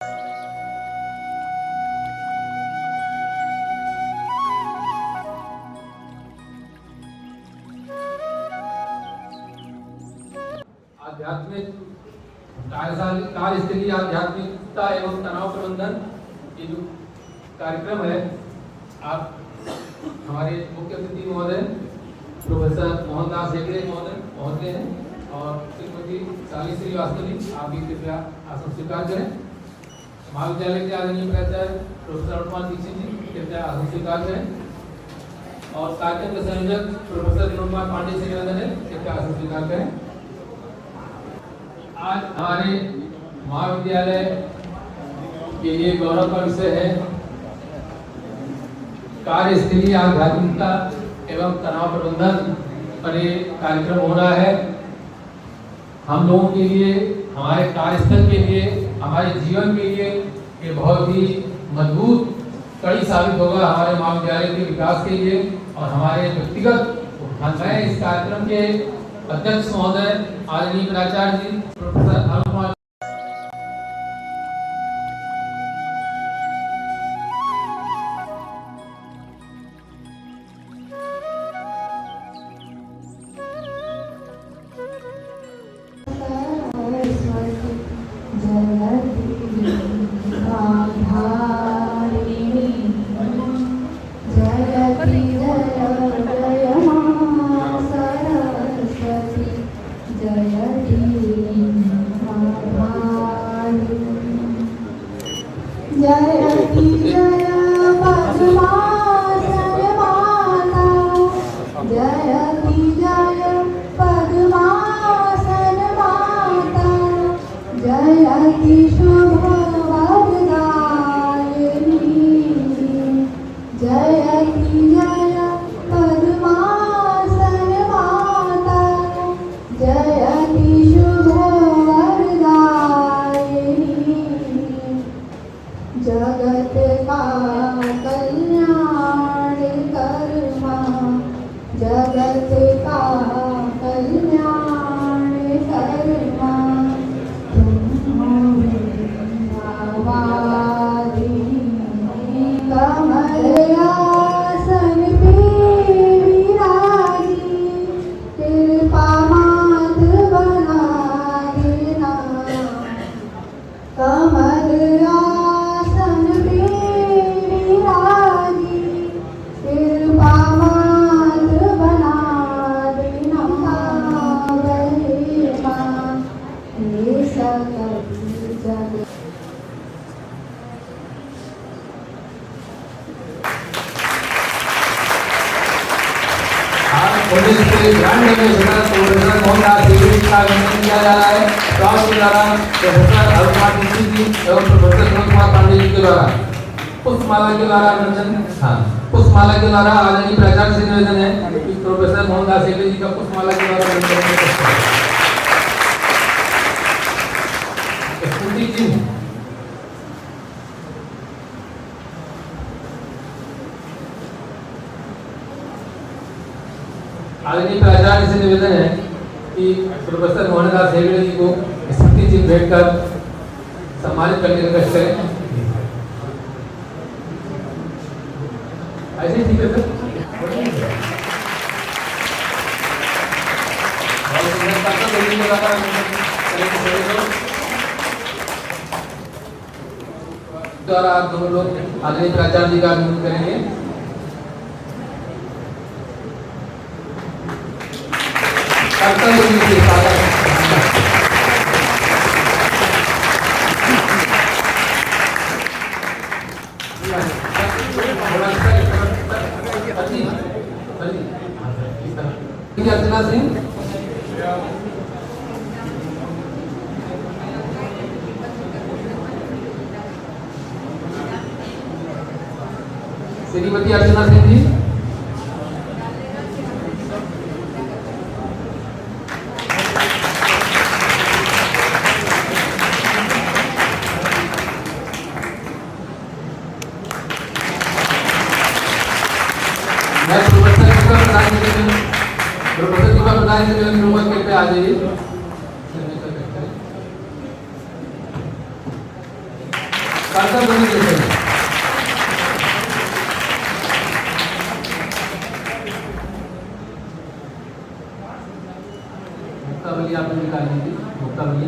आध्यात्मिक कार्यस्थलीय आध्यात्मिकता एवं तनाव प्रबंधन ये जो कार्यक्रम है, आप हमारे मुख्य अतिथि महोदय प्रोफेसर मोहनदास हेगड़े महोदय हैं और श्रीमती शाली श्रीवास्तव जी, आप भी कृपया आसन स्वीकार करें। महाविद्यालय के आदरणीय प्राचार्य प्रोफेसर अनुमान दीक्षित जी, कृपया आसन स्वीकार करें और कार्यक्रम के संयोजक प्रोफेसर विनोद कुमार पांडे से निवेदन है, कृपया आसन स्वीकार करें। आज हमारे महाविद्यालय के लिए गौरव का विषय है कार्यस्थलीय आध्यात्मिकता एवं तनाव प्रबंधन पर ये कार्यक्रम हो रहा है। हम लोगों के लिए, हमारे कार्यस्थल के लिए, हमारे जीवन के लिए ये बहुत ही मजबूत कड़ी साबित होगा हमारे महाविद्यालय के विकास के लिए और हमारे व्यक्तिगत। मैं इस कार्यक्रम के अध्यक्ष महोदय आदरणीय प्राचार्य जी प्रोफेसर अनुमान पुष्पमाला के द्वारा आदरणीय प्राचार्य से निवेदन है कि प्रोफेसर मोहनदास हेगड़े जी का पुष्पमाला के द्वारा स्मृति चिन्ह। आदरणीय प्राचार्य से निवेदन है कि प्रोफेसर मोहनदास हेगड़े जी को स्मृति चिन्ह भेंट कर सम्मानित करने का कष्ट करें। ऐसे ठीक है सर। द्वारा आप दोनों लोग आदरणीय प्राचार्य जी का अनुमोदन करेंगे। अर्चना सिंह, श्रीमती अर्चना सिंह जी, मैं प्रोफेसर जी का प्रधान पे आ जाइए। कर्तव्य दोनों जैसे हैं। मुक्तावली आपने निकाली थी, मुक्तावली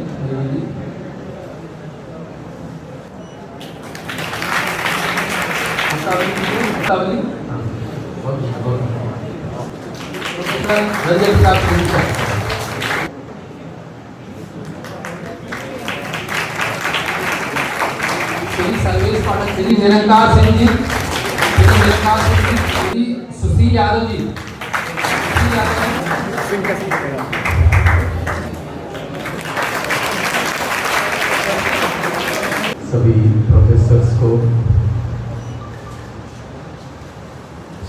मुक्तावली मुक्तावली हाँ बहुत रंजन प्रताप सिंह श्री सर्वेश पाठक, श्री निरंकार सिंह जी, श्री निरंकार सिंह जी, श्री सुशील यादव जी, सुशील यादव सभी प्रोफेसर्स को,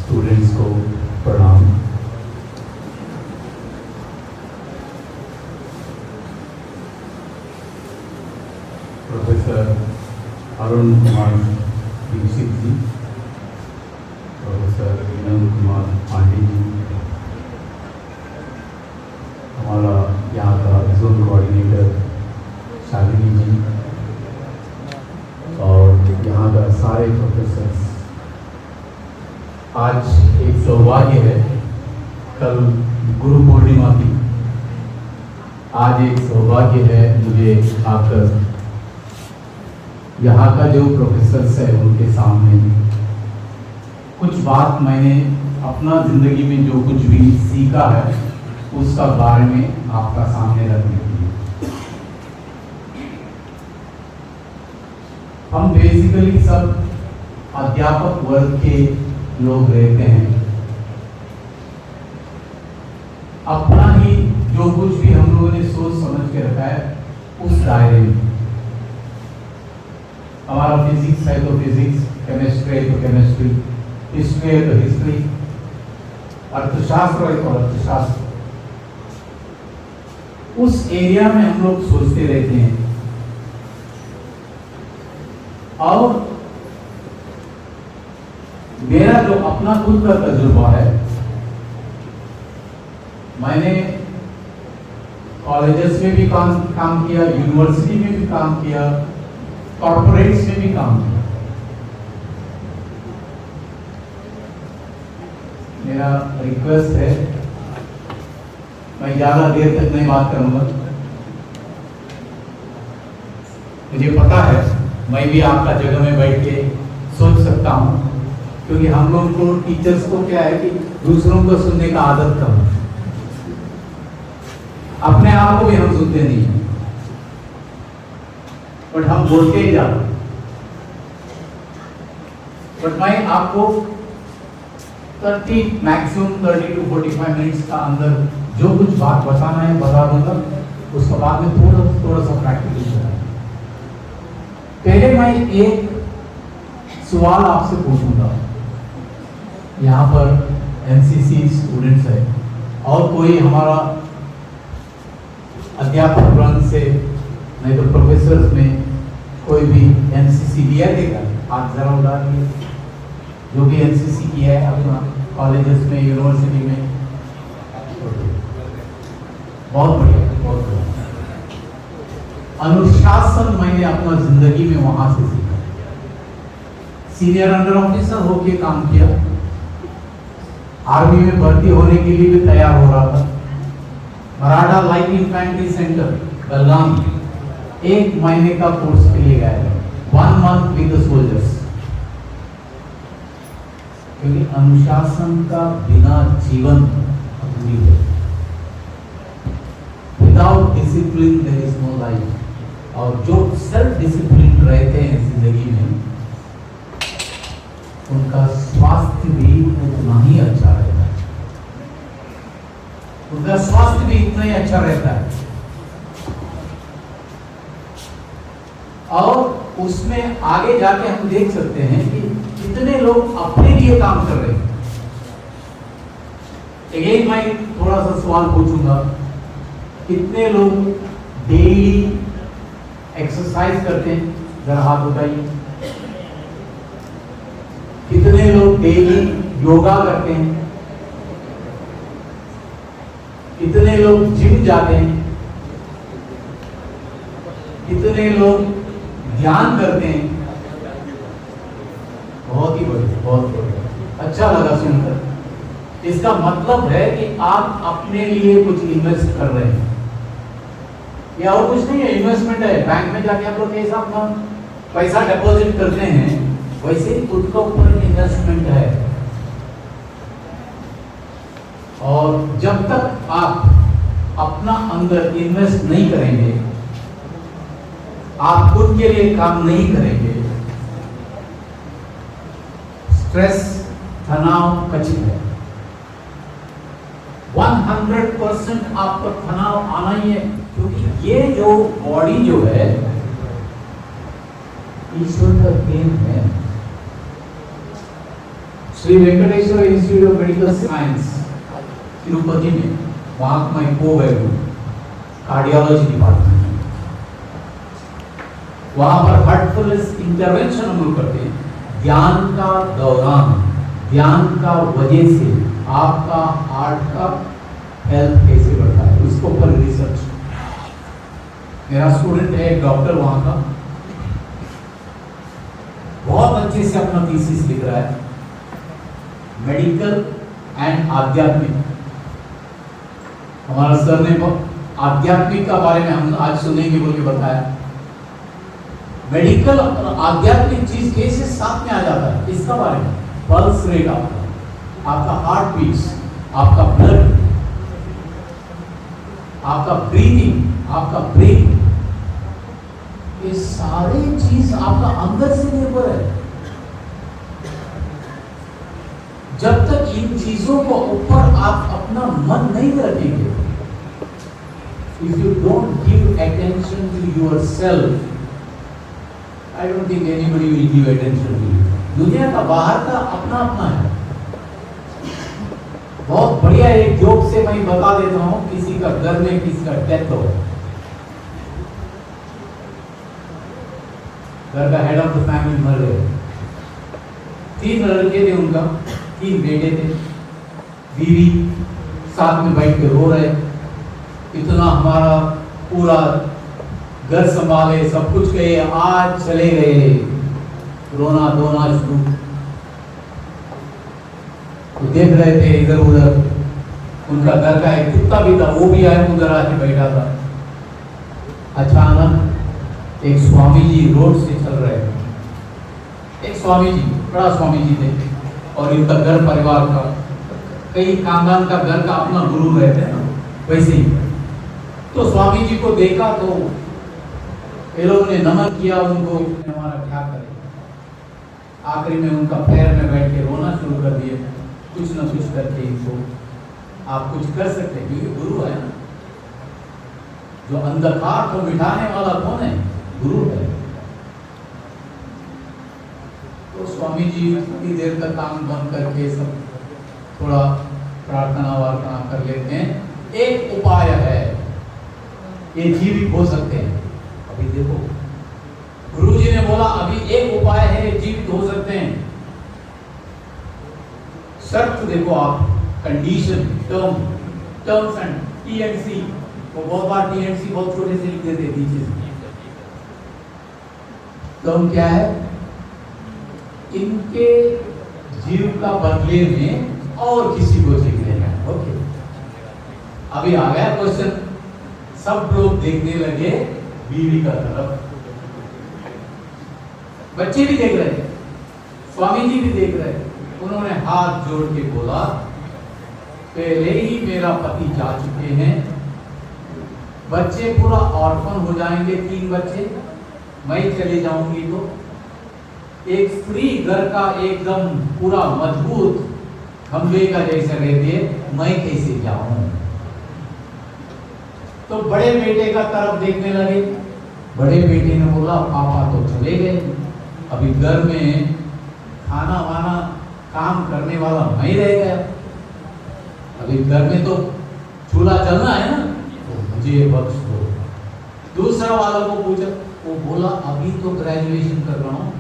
स्टूडेंट्स को प्रणाम। प्रोफेसर अरुण कुमार दीक्षित जी, प्रोफेसर विनोद कुमार पांडे जी, हमारा यहाँ का जोन कोऑर्डिनेटर शालिनी जी और यहाँ का सारे प्रोफेसर्स। आज एक सौभाग्य है, कल गुरु पूर्णिमा थी, आज एक सौभाग्य है मुझे आकर यहाँ का जो प्रोफेसर्स है उनके सामने कुछ बात मैंने अपना जिंदगी में जो कुछ भी सीखा है उसका बारे में आपका सामने रखने के लिए। हम बेसिकली सब अध्यापक वर्ग के लोग रहते हैं, अपना ही जो कुछ भी हम लोगों ने सोच समझ के रखा है उस दायरे में। हमारा फिजिक्स है तो फिजिक्स, केमिस्ट्री है तो केमिस्ट्री, हिस्ट्री है तो हिस्ट्री, अर्थशास्त्र है तो अर्थशास्त्र। उस एरिया में हम लोग सोचते रहते हैं और मेरा जो अपना खुद का तजुर्बा है, मैंने कॉलेजेस में भी काम किया, यूनिवर्सिटी में भी काम किया, कॉर्पोरेट्स में भी काम किया। मेरा रिक्वेस्ट है, मैं ज्यादा देर तक नहीं बात करूंगा। मुझे पता है मैं भी आपका जगह में बैठ के सोच सकता हूं, क्योंकि हम लोग को टीचर्स को क्या है कि दूसरों को सुनने का आदत कम है, अपने आप को भी हम सुनते नहीं हैं, बट हम बोलते ही जाते। बट मैं आपको 30 मैक्सिमम 30 to 45 मिनट्स का अंदर जो कुछ बात बताना है बता दूंगा, उसके बाद में थोड़ा सा प्रैक्टिकल करेंगे। पहले मैं एक सवाल आपसे पूछूंगा। यहाँ पर एनसीसी स्टूडेंट्स है और कोई हमारा अध्यापक वृंद से नहीं तो प्रोफेसर्स में कोई भी एनसीसी लिया देगा, हाथ जरा उठा दिए जो भी एनसीसी किया है अपना कॉलेजेस में, यूनिवर्सिटी में। बहुत बढ़िया, बहुत बढ़िया। अनुशासन मैंने अपना जिंदगी में वहां से सीखा। सीनियर अंडर ऑफिसर होके काम किया, आर्मी में भर्ती होने के लिए भी तैयार हो रहा था। मराठा लाइट इन्फेंट्री सेंटर बेलगाम 1 महीने का कोर्स के लिए गया, 1 month विद द सोल्जर्स। क्योंकि अनुशासन का बिना जीवन अधूरी है। Without discipline there is no life. और जो सेल्फ डिसिप्लिन रहते हैं जिंदगी में, उनका स्वास्थ्य भी उतना ही अच्छा रहता है, उनका स्वास्थ्य भी इतना ही अच्छा रहता है। और उसमें आगे जाके हम देख सकते हैं कि कितने लोग अपने लिए काम कर रहे हैं। अगेन मैं थोड़ा सा सवाल पूछूंगा, कितने लोग डेली एक्सरसाइज करते हैं? जरा हाथ उठाइए। कितने लोग डेली योगा करते हैं? कितने लोग जिम जाते हैं? कितने लोग ध्यान करते हैं? बहुत ही बढ़िया, बहुत बढ़िया, अच्छा लगा सुनकर। इसका मतलब है कि आप अपने लिए कुछ इन्वेस्ट कर रहे हैं, या और कुछ नहीं है, इन्वेस्टमेंट है। बैंक में जाके आप लोग कैसा अपना पैसा डिपॉजिट करते हैं, वैसे ही खुद का ऊपर इन्वेस्टमेंट है। और जब तक आप अपना अंदर इन्वेस्ट नहीं करेंगे, आप खुद के लिए काम नहीं करेंगे, स्ट्रेस, तनाव खचित है। 100% आपको तनाव आना ही है, क्योंकि ये जो बॉडी जो है ईश्वर का देन है। Shri Venkateshwara institute of medical science Tirupati में, वहां मैं को-वैल्यू कार्डियोलॉजी डिपार्टमेंट, वहां पर हार्टफुलनेस इंटरवेंशन हम लोग करते हैं। ध्यान का दौरान, ध्यान का वजह से आपका हार्ट का हेल्थ कैसे बढ़ता है, उसको पर रिसर्च। मेरा स्टूडेंट है एक डॉक्टर वहां का, बहुत अच्छे से अपना थीसिस लिख रहा है, मेडिकल एंड आध्यात्मिक। हमारा सर ने आध्यात्मिक का बारे में हम आज सुनेंगे बोल के बताया। मेडिकल और आध्यात्मिक चीज कैसे साथ में आ जाता है, इसका बारे में। पल्स रेट आपका हार्ट बीट्स, आपका ब्लड, आपका ब्रीदिंग, आपका ब्रेन, ये सारे चीज आपका अंदर से निर्भर है। जब तक इन चीजों को ऊपर आप अपना मन नहीं रखेंगे, if you don't give attention to yourself, I don't think anybody will give attention to you. दुनिया का बाहर का अपना अपना है। बहुत बढ़िया एक जोक से मैं बता देता हूँ, किसी का घर में किसी का डेथ हो, घर का हेड ऑफ द फैमिली मर गए, 3 लड़के थे उनका, 3 बेटे थे, बीवी साथ में बैठ के रो रहे, इतना हमारा पूरा घर संभाले, सब कुछ गए, आज चले गए, रोना धोना शुरू। तो देख रहे थे इधर उधर, उनका घर का एक कुत्ता भी था, वो भी आए उधर आके बैठा था। अचानक एक स्वामी जी रोड से चल रहे थे, एक स्वामी जी, बड़ा स्वामी जी थे, और इनका घर परिवार का, कई खानदान का घर का अपना गुरु रहते हैं ना, वैसे ही। तो स्वामी जी को देखा तो ये लोगों ने नमन किया उनको, हमारा क्या करें। आखिरी में उनका पैर में बैठ के रोना शुरू कर दिए, कुछ न कुछ करके इनको आप कुछ कर सकते हैं, क्योंकि गुरु है ना, जो अंधकार को मिटाने वाला कौन है, गुरु है। तो स्वामी जी थोड़ी देर तक काम बंद करके सब थोड़ा प्रार्थना वार्थना कर लेते हैं। एक उपाय है, ये जीवित हो सकते हैं। अभी देखो, गुरुजी ने बोला अभी एक उपाय है, जीवित हो सकते हैं। शर्त देखो आप, कंडीशन, टर्म्स एंड टीएनसी, वो बहुत बार टीएनसी बहुत छोटे से लिख देते नीचे। टर्म क्या है, इनके जीव का बदले में और किसी को जीव देना। ओके, अभी आ गया क्वेश्चन, सब लोग देखने लगे बीवी का तरफ, बच्चे भी देख रहे, स्वामी जी भी देख रहे। उन्होंने हाथ जोड़ के बोला, पहले ही मेरा पति जा चुके हैं, बच्चे पूरा ऑर्फन हो जाएंगे, 3 बच्चे, मैं चले जाऊंगी तो एक स्त्री घर का एकदम पूरा मजबूत खंबे का जैसा रहती है, मैं कैसे जाऊं। तो बड़े बेटे का तरफ देखने लगे। बड़े बेटे ने बोला, पापा तो चले गए, अभी घर में खाना वाना काम करने वाला मैं रह गया, अभी घर में तो चूल्हा चलना है ना, तो मुझे बख्श दो। दूसरा वाला को पूछा, वो बोला अभी तो ग्रेजुएशन कर रहा हूं,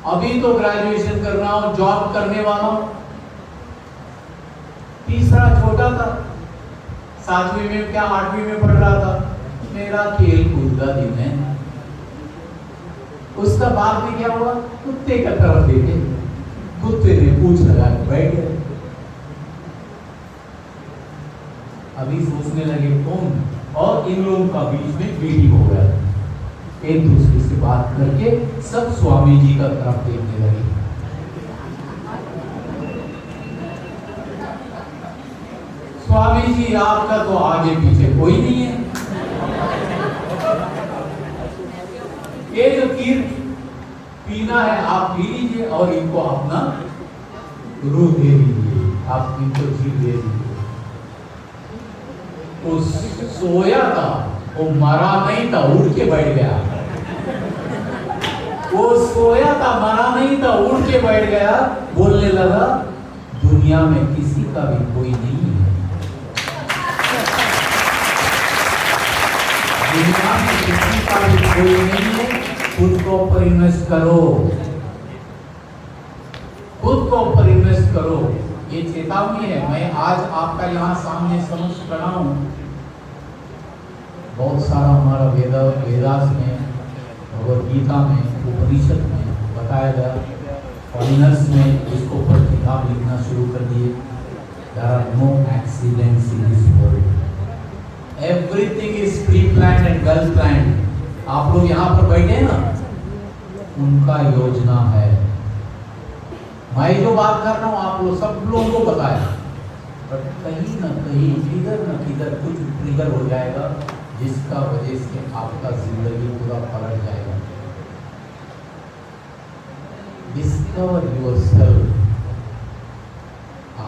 अभी तो ग्रेजुएशन कर रहा हूं, जॉब करने वाला हूं। तीसरा छोटा था, 7वीं में क्या 8वीं में पढ़ रहा था, मेरा खेल कूद का दिन है, उसका बाद में क्या हुआ, कुत्ते का तरफ देखे, कुत्ते ने पूंछ लगा के बैठ गए। अभी सोचने लगे कौन, और इन लोगों का बीच में मीटिंग हो गया, एक दूसरे से बात करके सब स्वामी जी का तरफ देखने लगे। स्वामी जी आपका तो आगे पीछे कोई नहीं है, ये जो खीर पीना है आप पी लीजिए और इनको अपना रूह दे दीजिए, आप इनको जीव दे दीजिए। वो सोया था, वो मरा नहीं था, उड़ के बैठ गया। वो सोया था, मरा नहीं था, उड़ के बैठ गया, बोलने लगा दुनिया में किसी का भी कोई नहीं है, दुनिया में किसी का भी कोई नहीं है, खुद को ऊपर इन्वेस्ट करो, खुद को ऊपर इन्वेस्ट करो। ये चेतावनी है। मैं आज आपका यहाँ सामने समझ खड़ा हूँ। बहुत सारा हमारा वेदास में, भगवद गीता में, उपनिषद में बताया गया, फॉरेनर्स में इसको ऊपर किताब लिखना शुरू कर दिए। There are no accidents in this world. Everything is pre-planned and well planned. आप लोग यहाँ पर बैठे हैं ना, उनका योजना है। मैं जो बात कर रहा हूँ आप लोग सब लोगों को पता है, बट कहीं ना कहीं किधर न किधर कुछ ट्रिगर हो जाएगा जिसका वजह से आपका जिंदगी पूरा पलट जाएगा। डिस्कवर योरसेल्फ,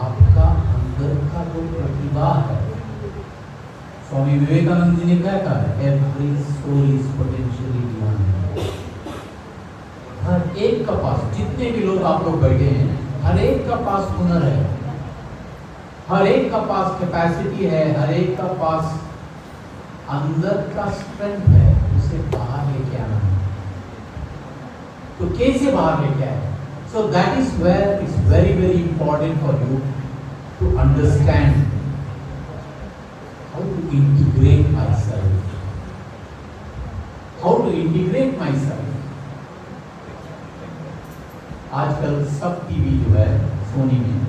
आपका अंदर का जो प्रतिभा है। स्वामी विवेकानंद जी ने क्या कहा, every soul is potentially divine. हर एक का पास, जितने भी लोग आप लोग बैठे हैं, हर एक का पास हुनर है, हर एक का पास कैपेसिटी है, हर एक का पास अंदर का स्ट्रेंथ है, उसे बाहर लेके आना है। तो कैसे बाहर लेके आए? So that is where it's very very important for you to understand how to integrate myself, how to integrate myself. आजकल सब टीवी जो है सोनी में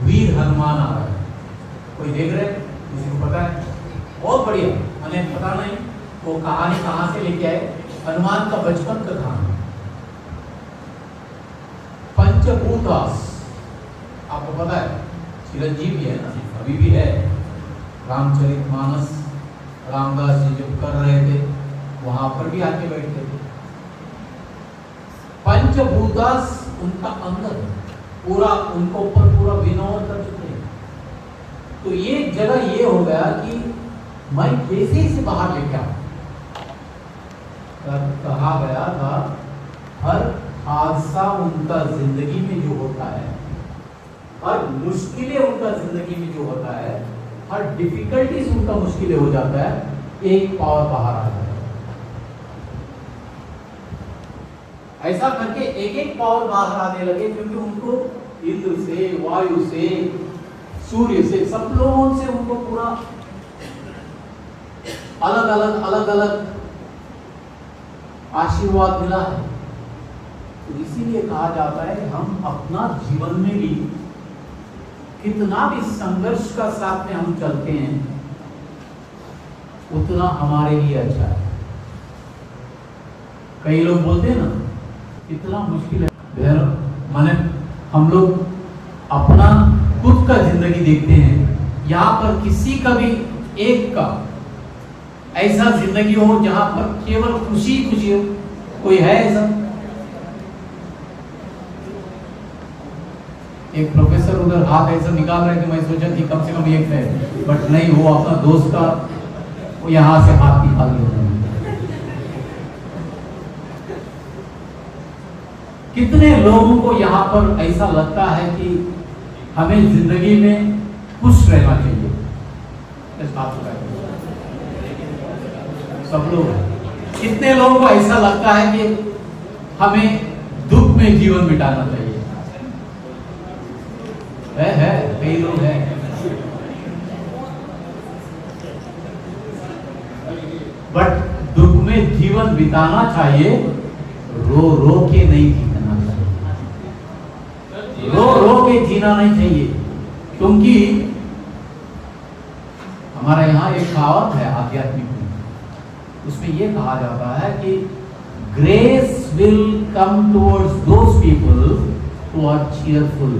वीर हनुमान आ रहा है, कोई देख रहे हैं? किसी को पता है? बहुत बढ़िया। मैंने पता नहीं वो कहानी कहाँ से लेके आए, हनुमान का बचपन का कहानी। पंचभूतास आपको पता है, चिरंजीव भी है ना, अभी भी है। रामचरितमानस रामदास जी जब कर रहे थे वहां पर भी आके बैठते थे। पंचभूतास उनका अंदर पूरा, उनको ऊपर पूरा विनोद कर चुके हैं। तो ये जगह ये हो गया कि मैं कैसे इसे बाहर लेके आऊं। कहा गया था हर हादसा उनका जिंदगी में जो होता है, हर मुश्किलें उनका जिंदगी में जो होता है, हर डिफिकल्टीज उनका मुश्किलें हो जाता है, एक पावर बाहर आ जाता है। ऐसा करके एक एक पावर बाहर आने लगे, क्योंकि उनको इंद्र से, वायु से, सूर्य से, सब लोगों से उनको पूरा अलग अलग आशीर्वाद मिला है। तो इसीलिए कहा जाता है हम अपना जीवन में भी कितना भी संघर्ष का साथ में हम चलते हैं, उतना हमारे लिए अच्छा है। कई लोग बोलते हैं ना इतना मुश्किल है, माने हम लोग अपना खुद का जिंदगी देखते हैं, यहाँ पर किसी का भी एक का ऐसा जिंदगी हो जहां पर केवल खुशी खुशी हो, कोई है ऐसा? एक प्रोफेसर उधर हाथ ऐसा निकाल रहे थे, मैं सोचा कि कम से कम एक है, बट नहीं, वो अपना दोस्त का वो यहां से हाथ निकाल दिया। कितने लोगों को यहाँ पर ऐसा लगता है कि हमें जिंदगी में खुश रहना चाहिए? इस बात को सब लोग, कितने लोगों को ऐसा लगता है कि हमें दुख में जीवन बिताना चाहिए? है कई लोग हैं। बट दुख में जीवन बिताना चाहिए, रो रो के नहीं जीना चाहिए, रो रो के जीना नहीं चाहिए। क्योंकि हमारा यहाँ एक कहावत है आध्यात्मिक में, उसमें यह कहा जाता है कि grace will come towards those people who are cheerful.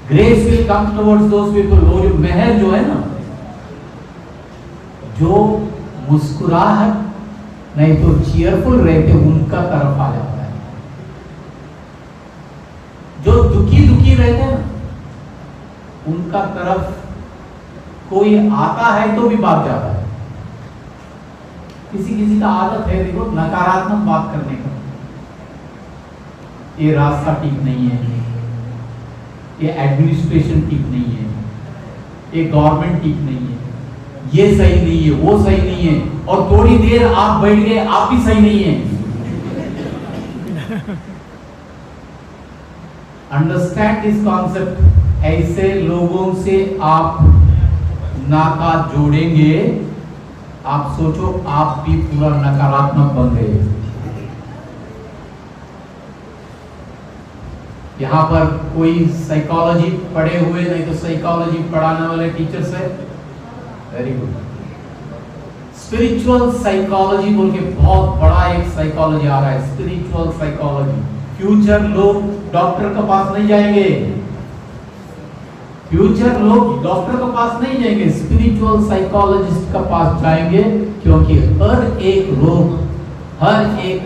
Grace will come towards those people, वो जो महर जो है ना, जो मुस्कुराहट नहीं तो चीयरफुल रहते उनका तरफ आ जाता है। जो दुखी दुखी रहते हैं ना, उनका तरफ कोई आता है तो भी भाग जाता है। किसी किसी का आदत है, देखो, नकारात्मक बात करने का, ये रास्ता ठीक नहीं है, ये एडमिनिस्ट्रेशन ठीक नहीं है, ये गवर्नमेंट ठीक नहीं है, ये सही नहीं है, वो सही नहीं है, और थोड़ी देर आप बैठ गए, आप भी सही नहीं है। Understand this concept. ऐसे लोगों से आप नाता जोड़ेंगे, आप सोचो आप भी पूरा नकारात्मक बन गए। यहाँ पर कोई साइकोलॉजी पढ़े हुए नहीं तो साइकोलॉजी पढ़ाने वाले टीचर्स है, वेरी गुड। स्पिरिचुअल साइकोलॉजी बोल के बहुत बड़ा एक साइकोलॉजी आ रहा है, स्पिरिचुअल साइकोलॉजी। फ्यूचर लोग डॉक्टर के पास नहीं जाएंगे, फ्यूचर लोग डॉक्टर के पास नहीं जाएंगे, स्पिरिचुअल साइकोलॉजिस्ट के पास जाएंगे। क्योंकि हर एक रोग, हर एक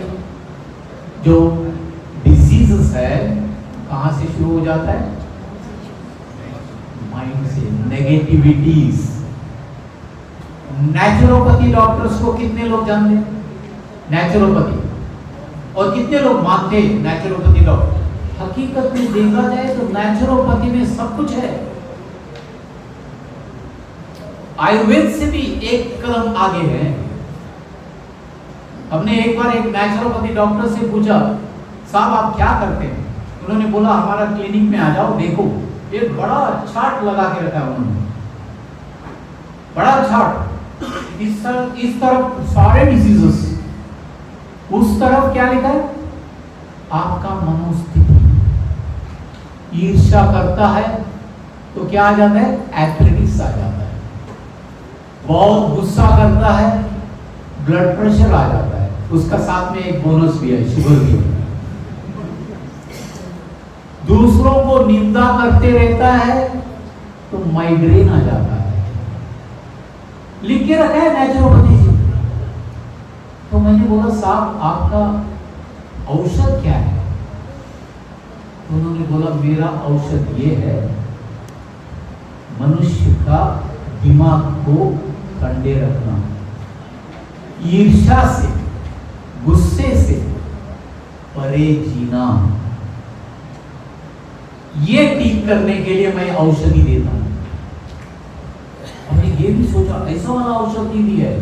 जो डिजीजेस है कहां से शुरू हो जाता है? माइंड से, नेगेटिविटीज। नेचुरोपैथी डॉक्टर्स को कितने लोग जानते हैं? नेचुरोपैथी, और कितने लोग मानते हैं नेचुरोपैथी डॉक्टर? हकीकत में देखा जाए तो नेचुरोपैथी में सब कुछ है। आयुर्वेद से भी एक कदम आगे है। हमने एक बार एक नेचुरोपैथी डॉक्टर से पूछा, साहब आप क्या करते हैं? उन्होंने बोला हमारा क्लिनिक में आ जाओ, देखो। एक बड़ा चार्ट लगा के रखा है उन्होंने, बड़ा चार्ट। इस तरफ सारे डिजीजेस, उस तरफ क्या लिखा है? आपका मनोस्थिति। ईर्ष्या करता है तो क्या आ जाता है? एथलेटिक्स आ जाता है। बहुत गुस्सा करता है, ब्लड प्रेशर आ जाता है। उसका साथ में एक बोनस भी है, शुगर भी है। दूसरों को निंदा करते रहता है तो माइग्रेन आ जाता है। लिख के रखा है नेचुरोपैथी जी। तो मैंने बोला साहब आपका औषध क्या है? तो उन्होंने बोला मेरा औषध ये है, मनुष्य का दिमाग को ठंडे रखना, ईर्ष्या से, गुस्से से परे जीना। ये ठीक करने के लिए मैं औषधि देता हूं। हमने ये भी सोचा ऐसा वाला औषधि भी है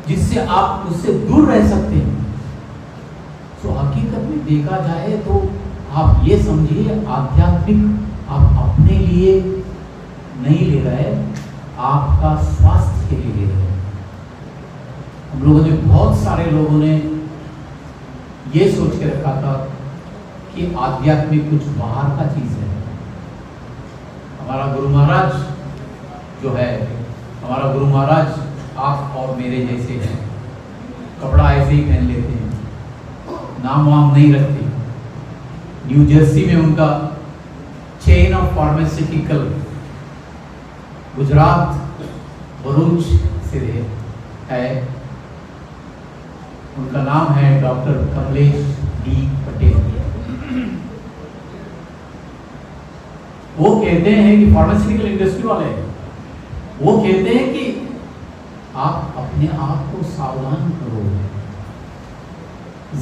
जिससे आप उससे दूर रह सकते हैं। तो हकीकत में देखा जाए तो आप ये समझिए, आध्यात्मिक आप अपने लिए नहीं ले रहे, आपका स्वास्थ्य के लिए ले रहे। हम लोगों ने, बहुत सारे लोगों ने ये सोच के रखा था कि आध्यात्मिक कुछ बाहर का चीज है। हमारा गुरु महाराज जो है, हमारा गुरु महाराज आप और मेरे जैसे हैं, कपड़ा ऐसे ही पहन लेते हैं, नाम वाम नहीं रखते। न्यू जर्सी में उनका chain of pharmaceutical, Gujarat Bharuch से है, उनका नाम है डॉक्टर कमलेश डी पटेल। वो कहते हैं कि फार्मास्यूटिकल इंडस्ट्री वाले, वो कहते हैं कि आप अपने आप को सावधान करो।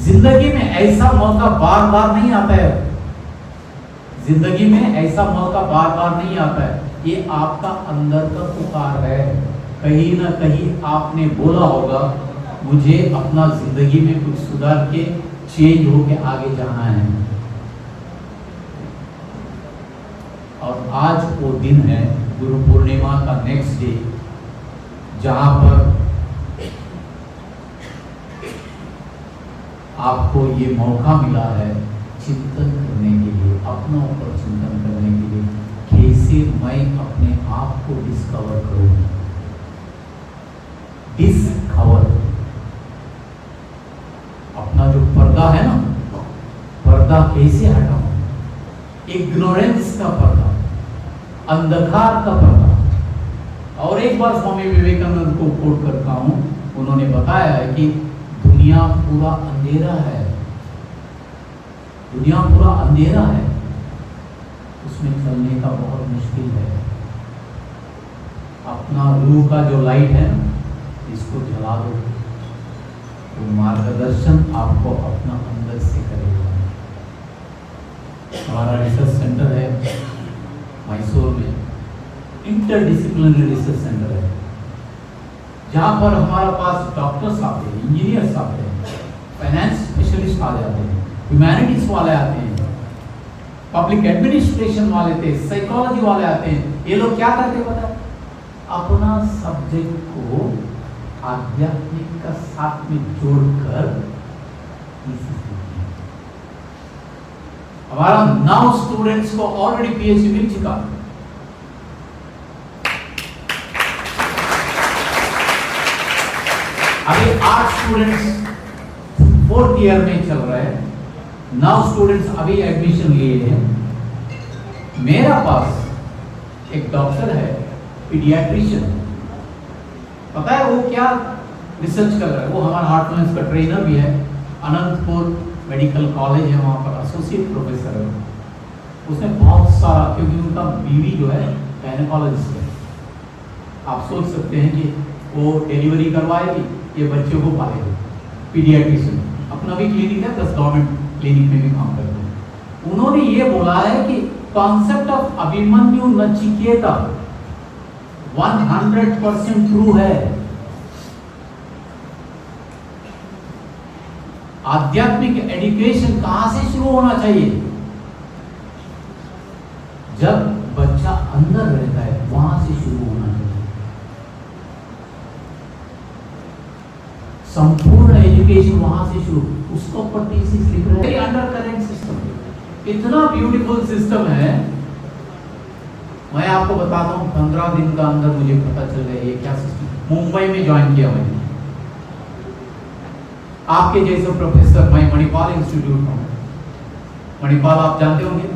जिंदगी में ऐसा मौका बार बार नहीं आता है, जिंदगी में ऐसा मौका बार बार नहीं आता है। ये आपका अंदर का पुकार है। कहीं ना कहीं आपने बोला होगा मुझे अपना जिंदगी में कुछ सुधार के चेंज होके आगे जाना है, और आज वो दिन है गुरु पूर्णिमा का नेक्स्ट डे, जहां पर आपको ये मौका मिला है चिंतन करने के लिए, अपनों पर चिंतन करने के लिए, कैसे मैं अपने आप को डिस्कवर करूं। डिस्कवर, अपना जो पर्दा है ना, पर्दा कैसे हटाऊं, इग्नोरेंस का पर्दा, अंधकार का पर्दा। और एक बार स्वामी विवेकानंद को कोट करता हूं, उन्होंने बताया है कि दुनिया पूरा अंधेरा है, दुनिया पूरा अंधेरा है, उसमें चलने का बहुत मुश्किल है। अपना रूह का जो लाइट है इसको जला दो, तो मार्गदर्शन आपको अपना अंदर से करेगा। हमारा रिसर्च सेंटर है मैसूर में, इंटरडिसिप्लिनरी रिसर्च सेंटर है, जहाँ पर हमारा पास डॉक्टर्स आते हैं, इंजीनियर्स आते हैं, फाइनेंस स्पेशलिस्ट आ जाते हैं, ह्यूमैनिटीज वाले आते हैं, पब्लिक एडमिनिस्ट्रेशन वाले थे, साइकोलॉजी वाले आते हैं। ये लोग क्या करते पता है? अपना सब्जेक्ट को आध्यात्मिक का साथ में जोड़कर हमारा 9 स्टूडेंट्स को ऑलरेडी पीएचडी मिल चुका। अभी 8 स्टूडेंट्स 4th ईयर में चल रहे हैं, 9 स्टूडेंट्स अभी एडमिशन लिए हैं। मेरा पास एक डॉक्टर है, पीडियाट्रिशियन, पता है वो क्या रिसर्च कर रहा है? वो हमारा हार्टमैंस का ट्रेनर भी है, अनंतपुर मेडिकल कॉलेज है, वहाँ पर एसोसिएट प्रोफेसर है। उसने बहुत सारा, क्योंकि उनका बीवी जो है गायनेकोलॉजिस्ट है, आप सोच सकते हैं कि वो डिलीवरी करवाएगी, ये बच्चों को पालेगी। पीडियाट्रिशियन, अपना भी क्लिनिक है, प्लस गवर्नमेंट क्लिनिक में भी काम करते हैं। उन्होंने ये बोला है कि concept of Abhimanyu Nachiketa 100% true है। आध्यात्मिक एजुकेशन कहां से शुरू होना चाहिए? जब बच्चा अंदर रहता है, वहां से शुरू होना चाहिए। संपूर्ण एजुकेशन वहां से शुरू, उसको ऊपर थीसिस लिख रहे हैं। अंडर करेंट सिस्टम इतना ब्यूटीफुल सिस्टम है, मैं आपको बताता हूं। 15 दिन का अंदर मुझे पता चल रहा है ये क्या सिस्टम। मुंबई में ज्वाइन किया मैंने, आपके जैसे प्रोफेसर, मैं मणिपाल इंस्टीट्यूट में, मणिपाल आप जानते होंगे,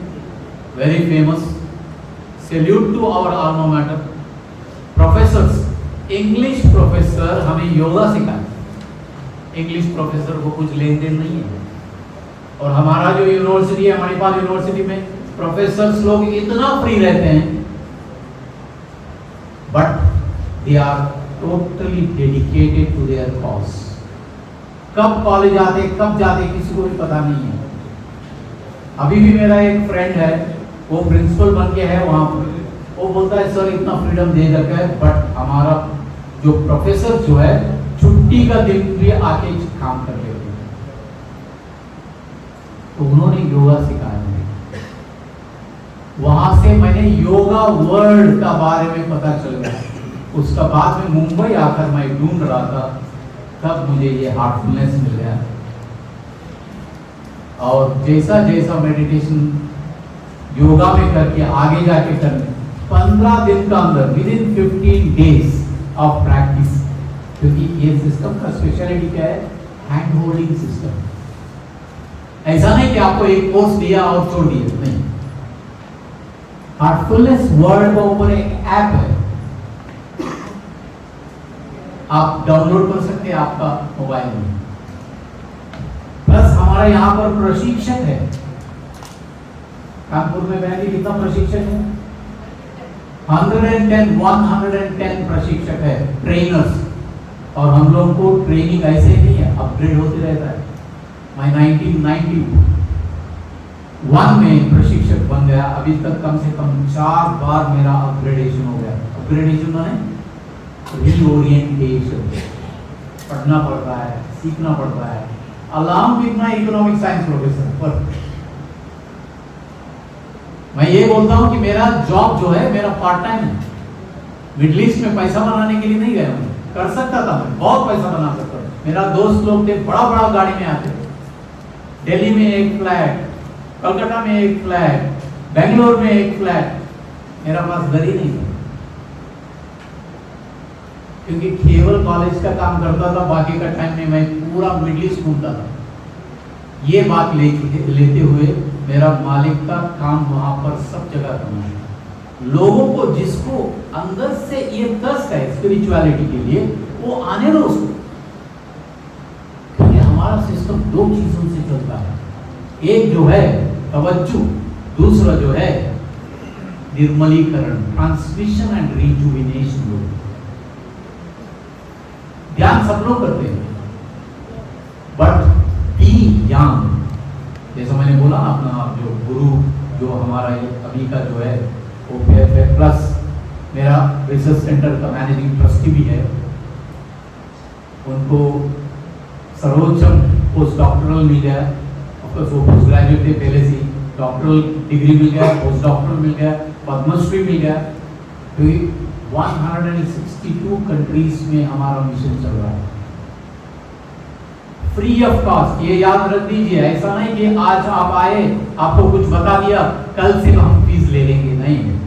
very famous, salute to our alma mater professors. English professor हमें योगा सिखाए, इंग्लिश प्रोफेसर को कुछ लेन देन नहीं है। और हमारा जो यूनिवर्सिटी है, मणिपाल यूनिवर्सिटी में प्रोफेसर्स लोग इतना फ्री रहते हैं, but they are totally dedicated to their cause. कब कॉलेज आते, कब जाते, किसी को भी पता नहीं है। अभी भी मेरा एक फ्रेंड है, वो प्रिंसिपल बन के है वहां पर, वो बोलता है सर इतना फ्रीडम दे रखा है, बट हमारा जो प्रोफेसर जो है छुट्टी का दिन भी आके काम कर लेते हैं। तो उन्होंने योगा सिखाया मुझे, वहां से मैंने योगा वर्ल्ड का बारे में पता चल गया। उसका बाद में मुंबई आकर मैं ढूंढ रहा था, तब मुझे ये हार्टफुलनेस मिल गया। और जैसा जैसा मेडिटेशन योगा में करके आगे जाके करने, 15 दिन का अंदर, with in 15 days of practice, क्योंकि ये सिस्टम का स्पेशलिटी क्या है? Hand holding system. ऐसा नहीं कि आपको एक कोर्स दिया और छोड़ दिया, नहीं। हार्टफुलनेस वर्ल्ड के ऊपर एक ऐप है, आप डाउनलोड कर सकते हैं आपका मोबाइल में। प्लस हमारा यहाँ पर प्रशिक्षक है, कानपुर में बैठे कितना प्रशिक्षक है? 110 प्रशिक्षक है, ट्रेनर्स। और हम लोग को ट्रेनिंग ऐसे ही नहीं है, अपग्रेड होते रहता है। मैं 1991 में प्रशिक्षक बन गया, अभी तक कम से कम 4 बार मेरा अपग्रेडेशन हो गया। अपग्रेडेशन माने रीओरिएंटेशन, पढ़ना पड़ता है, सीखना पड़ता है। Along with my economic science professor, पर मैं ये बोलता हूं कि मेरा जॉब जो है मेरा पार्ट टाइम है। मिडिल ईस्ट में पैसा बनाने के लिए नहीं गया हूँ, कर सकता था मैं, बहुत पैसा बना सकता था। मेरा दोस्त लोग थे, बड़ा बड़ा गाड़ी में आते थे, दिल्ली में एक फ्लैट, कलकत्ता में एक फ्लैट, बेंगलोर में एक फ्लैट, मेरा पास घर ही नहीं था, क्योंकि केवल कॉलेज का काम करता था, बाकी का टाइम में मैं पूरा मिडिल ईस्ट घूमता था। ये बात लेते हुए मेरा मालिक का काम वहां पर सब जगह करना है। लोगों को जिसको अंदर से ये थर्स्ट है स्पिरिचुअलिटी के लिए, वो आने दो उसको, क्योंकि हमारा सिस्टम दो चीजों से चलता है, एक जो है तवज्जो, दूसरा जो है निर्मलीकरण, ट्रांसमिशन एंड रिजुविनेशन। ध्यान सब लोग करते हैं, बट बी यंग, जैसा मैंने बोला ना, अपना जो गुरु जो हमारा अभी का जो है OPF प्लस मेरा रिसर्च सेंटर का मैनेजिंग ट्रस्टी भी है, उनको सर्वोच्चम पोस्ट डॉक्टरल मिल गया, ऑफकोर्स वो पोस्ट ग्रेजुएट थे पहले से, डॉक्टरल डिग्री मिल गया, पोस्ट डॉक्टरल मिल गया, पद्मश्री मिल गया, क्योंकि 162 कंट्रीज में हमारा मिशन चल रहा है फ्री ऑफ कॉस्ट। ये याद रख दीजिए, ऐसा नहीं कि आज आप आए, आपको कुछ बता दिया, कल से हम फीस ले लेंगे, नहीं।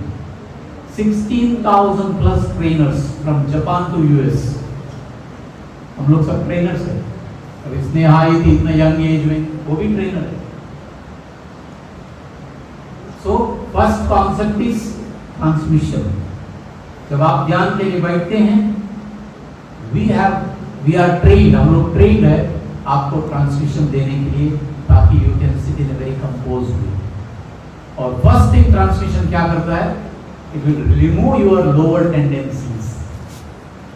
16,000 plus trainers from Japan to US, हम लोग सब ट्रेनर्स हैं। अब स्नेहा आई थी इतना यंग एज में, वो भी ट्रेनर है। So first concept is transmission. जब आप ध्यान के लिए बैठते हैं, वी आर ट्रेन्ड, हम लोग ट्रेन्ड है आपको ट्रांसमिशन देने के लिए, ताकि you can sit in a very composed way. और फर्स्ट थिंग ट्रांसमिशन क्या करता है, it will remove your lower tendencies.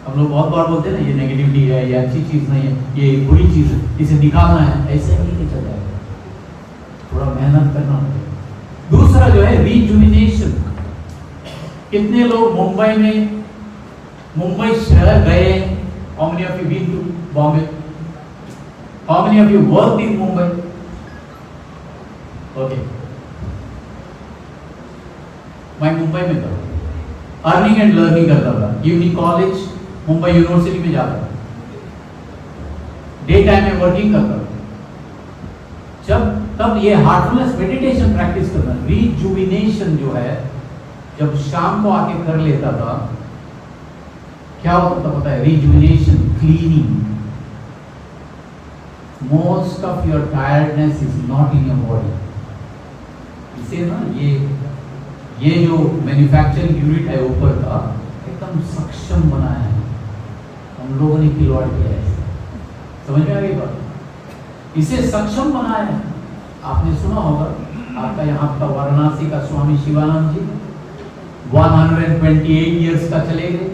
हम लोग बहुत बार बोलते हैं ना, ये नेगेटिविटी है, ये अच्छी चीज नहीं है, ये बुरी चीज है, इसे निकालना है, ऐसे ही नहीं चल जाएगा, थोड़ा मेहनत करना होगा। दूसरा जो है रिजुविनेशन। कितने लोग मुंबई शहर गए? How many of you been to Bombay? How many of you worked in Mumbai? Okay, मैं मुंबई में था, अर्निंग एंड लर्निंग करता था, इवनिंग कॉलेज मुंबई यूनिवर्सिटी में जाता था, डे टाइम में वर्किंग करता था। तब ये हार्टफुलनेस मेडिटेशन प्रैक्टिस करना, रिजुविनेशन जो है, जब शाम को आके कर लेता था, क्या होता था पता है? Rejuvenation, cleaning. Most of your tiredness is not in your body. इसे ना ये जो मैन्युफैक्चरिंग यूनिट है ऊपर का, एकदम सक्षम बनाया है, हम लोगों ने खिलवाड़ किया है। समझ में आ गई बात? इसे सक्षम बनाया है। आपने सुना होगा, आपका यहाँ का वाराणसी का स्वामी शिवानंद जी 128 इयर्स का चले गए,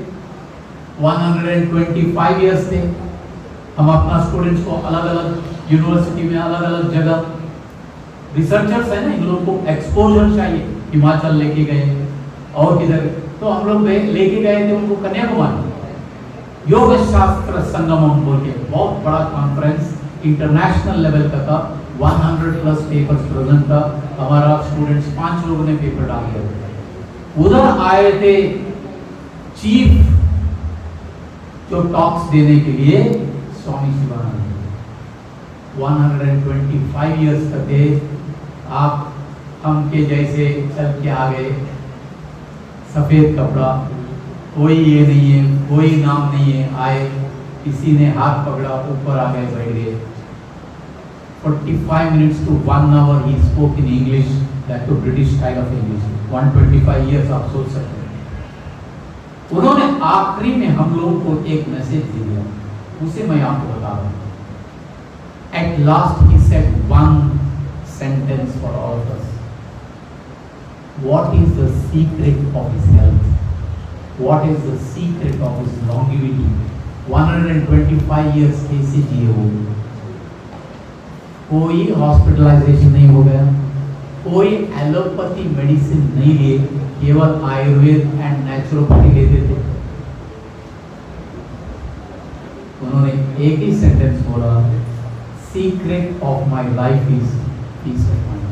125 इयर्स थे। हम अपना स्टूडेंट्स को अलग अलग यूनिवर्सिटी में, अलग अलग जगह, रिसर्चर्स है ना, इन लोगों को एक्सपोजर चाहिए। हिमाचल लेके गए और किधर, तो हम लोग लेके गए थे उनको कन्याकुमारी, योग शास्त्र संगमम बोल के बहुत बड़ा कॉन्फ्रेंस, इंटरनेशनल लेवल का था, 100 प्लस पेपर्स प्रेजेंट था। हमारा स्टूडेंट्स 5 लोगों ने पेपर डाल दिया। उधर आए थे चीफ जो टॉक्स देने के लिए, स्वामी शिवानंद, 125 इयर्स का थे। आप हम के जैसे चल के आ गए, सफेद कपड़ा, कोई ये नहीं है, कोई नाम नहीं है, आए, किसी ने हाथ पकड़ा, ऊपर आ गए, बैठ गए। 45 minutes to 1 hour he spoke in English, that to British style of English. 125 years आप सोच सकते हैं। उन्होंने आखिरी में हम लोगों को एक मैसेज दिया, उसे मैं आपको बता रहा हूँ। At last he said one sentence for all of us. What is the secret of his health? What is the secret of his longevity? 125 years कैसे जिए वो? कोई हॉस्पिटलाइजेशन नहीं हो गया, कोई एलोपैथी मेडिसिन नहीं लिए, केवल आयुर्वेद एंड नेचुरोपैथी लेते थे। उन्होंने एक ही सेंटेंस बोला, secret of my life is peace of mind.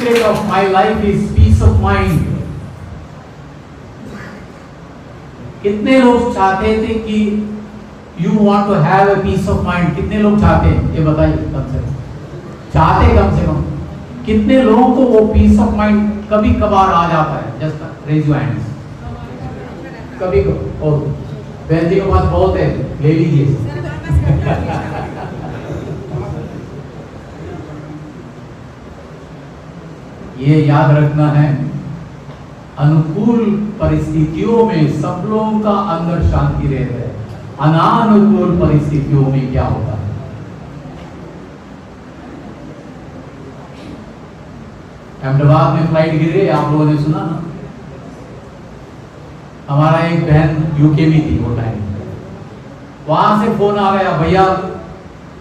Secret of my life is peace of mind. कितने लोग चाहते थे कि you want to have a peace of mind? कितने लोग चाहते हैं ये बताइए, कम से कम चाहते, कम से कम कितने लोगों को वो पीस ऑफ माइंड कभी कभार आ जाता है? Just raise your hands. कभी और बहन जी के पास बहुत है, ले लीजिए। ये याद रखना है, अनुकूल परिस्थितियों में सब लोगों का अंदर शांति रहता है, अनानुकूल परिस्थितियों में क्या होता है? अहमदाबाद में फ्लाइट गिर गई, आप लोगों ने सुना ना? हमारा एक बहन यूके में थी वो टाइम, वहां से फोन आ गया, भैया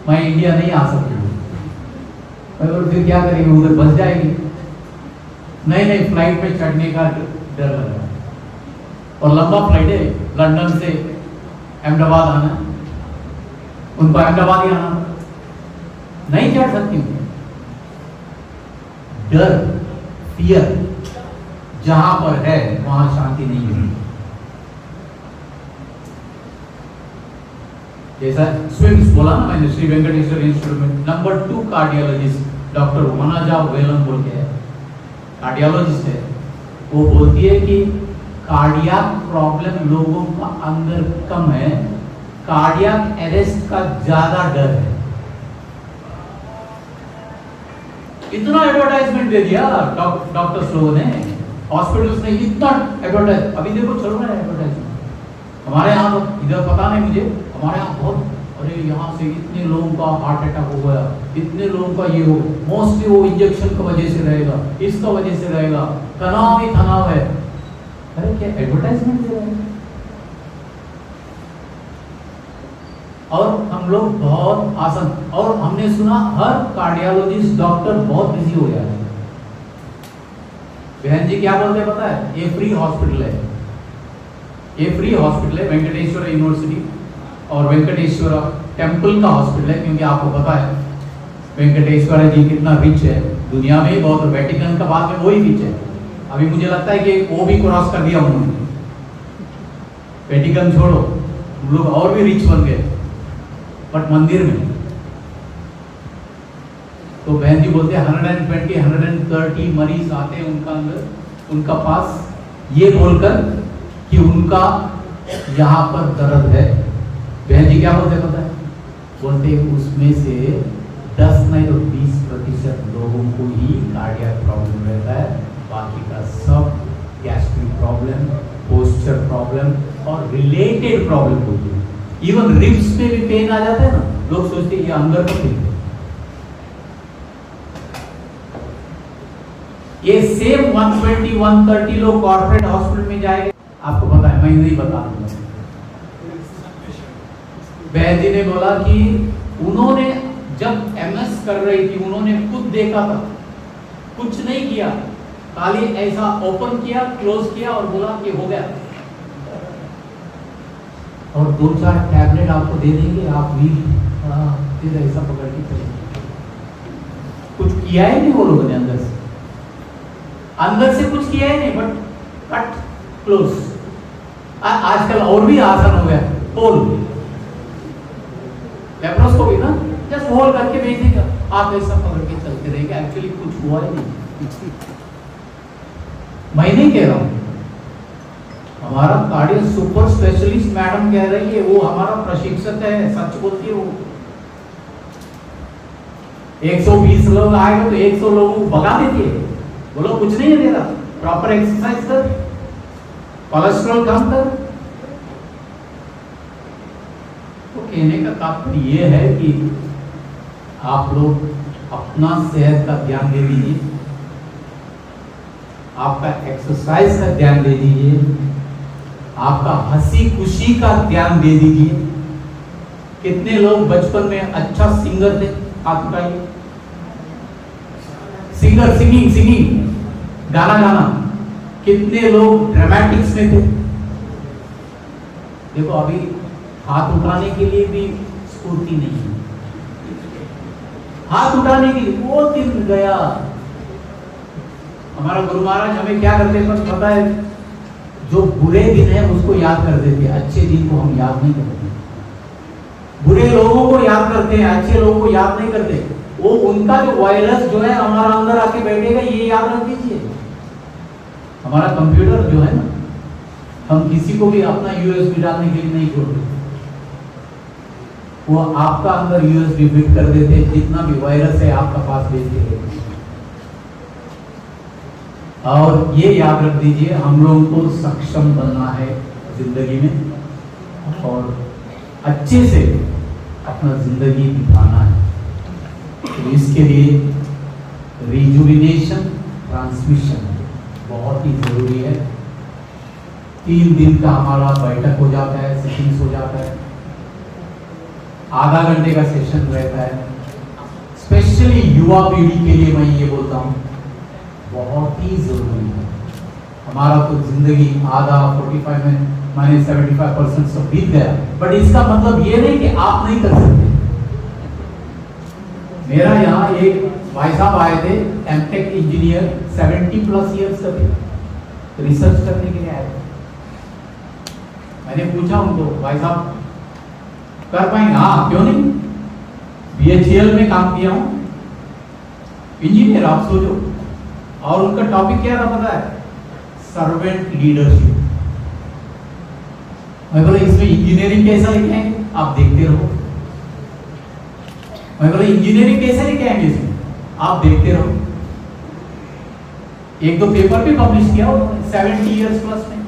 मैं इंडिया नहीं आ सकती। और फिर क्या करेंगे, उधर बस जाएगी? नहीं, फ्लाइट में चढ़ने का डर लग रहा है, और लंबा फ्लाइट है, लंदन से अहमदाबाद आना, उनको अहमदाबाद ही आना, नहीं चढ़ सकती हूँ। डर, फियर जहां पर है वहां शांति नहीं है। जैसा स्विम्स बोला ना मैंने, श्री वेंकटेश्वर इंस्टीट्यूट में number 2 cardiologist doctor Vanaja Velan बोल के है, कार्डियोलॉजिस्ट है, वो बोलती है कि कार्डियक प्रॉब्लम लोगों का अंदर कम है, कार्डियक अरेस्ट का ज्यादा डर है। इतना एडवर्टाइजमेंट दे दिया डॉक्टर्स लोगों ने, हॉस्पिटल्स ने इतना एडवर्टाइज, अभी देखो चल रहा है एडवर्टाइजमेंट हमारे यहाँ, तो इधर पता नहीं मुझे, हमारे यहाँ बहुत, अरे यहाँ से इतने लोगों का हार्ट अटैक हो गया, इतने लोगों का ये हो, मोस्टली वो इंजेक्शन की वजह से रहेगा, इसका वजह से रहेगा, तनाव ही तनाव है। अरे क्या एडवर्टाइजमेंट दे रहे हैं? और हम लोग बहुत आसान, और हमने सुना हर कार्डियोलॉजिस्ट डॉक्टर बहुत बिजी हो गया है। बहन जी क्या बोलते हैं पता है? ये फ्री हॉस्पिटल है, ये फ्री हॉस्पिटल है, वेंकटेश्वर यूनिवर्सिटी और वेंकटेश्वर टेम्पल का हॉस्पिटल है, क्योंकि आपको पता है वेंकटेश्वर जी कितना रिच है, दुनिया में बहुत, वेटिकन का बाद में वही रिच है। अभी मुझे लगता है कि वो भी क्रॉस कर दिया उन्होंने, वेटिकन छोड़ो, हम लोग और भी रिच बन गए, बट मंदिर में। तो बहन जी बोलते हैं 120 130 मरीज आते हैं उनका अंदर, उनका पास, ये बोलकर कि उनका यहाँ पर दर्द है। बहन जी क्या बोलते पता है? बोलते उसमें से 10 नहीं तो 20% लोगों को ही कार्डियक प्रॉब्लम रहता है, बाकी का सब गैस्ट्रिक प्रॉब्लम, पोस्चर प्रॉब्लम और रिलेटेड प्रॉब्लम होती है। इवन रिब्स में भी पेन आ जाता है ना, लोग सोचते हैं ये अंदर का पेन। ये सेम 120 130 लोग कॉर्पोरेट हॉस्पिटल में जाएंगे, आपको पता है, मैं नहीं बता दूंगा। बहन जी ने बोला कि उन्होंने जब एमएस कर रही थी, उन्होंने खुद देखा था, कुछ नहीं किया, खाली ऐसा ओपन किया, क्लोज किया और बोला कि हो गया, और 2-4 टैबलेट आपको दे देंगे, आप भी फिर ऐसा पकड़ के चलेंगे। कुछ किया ही नहीं वो लोगों ने अंदर से कुछ किया ही नहीं, बट कट क्लोज। आजकल और भी आसान हो गया, होल लेप्रोस्कोपी ना, जस्ट होल करके भेज देगा, आप ऐसा पकड़ के चलते रहेंगे, एक्चुअली कुछ हुआ ही नहीं। मैं नहीं कह रहा हूं, हमारा कार्डियो सुपर स्पेशलिस्ट मैडम कह रही है, वो हमारा प्रशिक्षक है, सच बोलती है वो। 120 लोग आएगा तो 100 लोगों को भगा देती है, बोलो कुछ नहीं है दे रहा, प्रॉपर एक्सरसाइज कर, कोलेस्ट्रॉल कम कर। तो कहने का तात्पर्य ये है कि आप लोग अपना सेहत का ध्यान दे दीजिए, आपका एक्सरसाइज का ध्यान दे दीजिए, आपका हंसी खुशी का ध्यान दे दीजिए। कितने लोग बचपन में अच्छा सिंगर थे, हाथ उठाइए। सिंगर, सिंगिंग गाना गाना, कितने लोग ड्रामेटिक्स में थे। देखो अभी हाथ उठाने के लिए भी स्फूर्ति नहीं है, हाथ उठाने के लिए वो दिन गया हमारा गुरु महाराज हमें क्या करते हैं पता है, जो बुरे दिन है उसको याद कर देते हैं, अच्छे दिन को हम याद नहीं करते। बुरे लोगों को याद करते हैं, अच्छे लोगों को याद नहीं करते। वो उनका जो वायरस जो है हमारा अंदर आके बैठेगा, ये याद रख दीजिए। हमारा कंप्यूटर जो है ना, हम किसी को भी अपना यूएसबी डालने के लिए नहीं छोड़ते, वो आपका अंदर यूएसबी फिट कर देते हैं, जितना भी वायरस है आपका पास भेज देते। और ये याद रख दीजिए, हम लोगों को सक्षम बनना है जिंदगी में और अच्छे से अपना जिंदगी बिताना है। तो इसके लिए रिजुविनेशन ट्रांसमिशन बहुत ही जरूरी है। 3 दिन का हमारा बैठक हो जाता है, सेशंस हो जाता है, आधा घंटे का सेशन रहता है। स्पेशली युवा पीढ़ी के लिए मैं ये बोलता हूँ, बहुत ही जरूरी है। हमारा तो जिंदगी आधा 45 में माने 75% सब बीत गया, बट इसका मतलब ये नहीं कि आप नहीं कर सकते। मेरा यहाँ एक भाई साहब आए थे, एमटेक इंजीनियर, 70+ ईयर्स का थे, रिसर्च करने के लिए आए थे। मैंने पूछा उनको, भाई साहब कर पाएंगे? हाँ, क्यों नहीं, BHEL में काम किया हूँ, इंजीनियर आप सोचो। और उनका टॉपिक क्या था पता है? Servant leadership. मैं बोला इसमें इंजीनियरिंग कैसा लिखे हैं, आप देखते रहो। मैं बोला इंजीनियरिंग कैसे लिखे हैं इसमें, आप देखते रहो। 1-2 पेपर भी पब्लिश किया उन्होंने 70 ईयर्स प्लस में।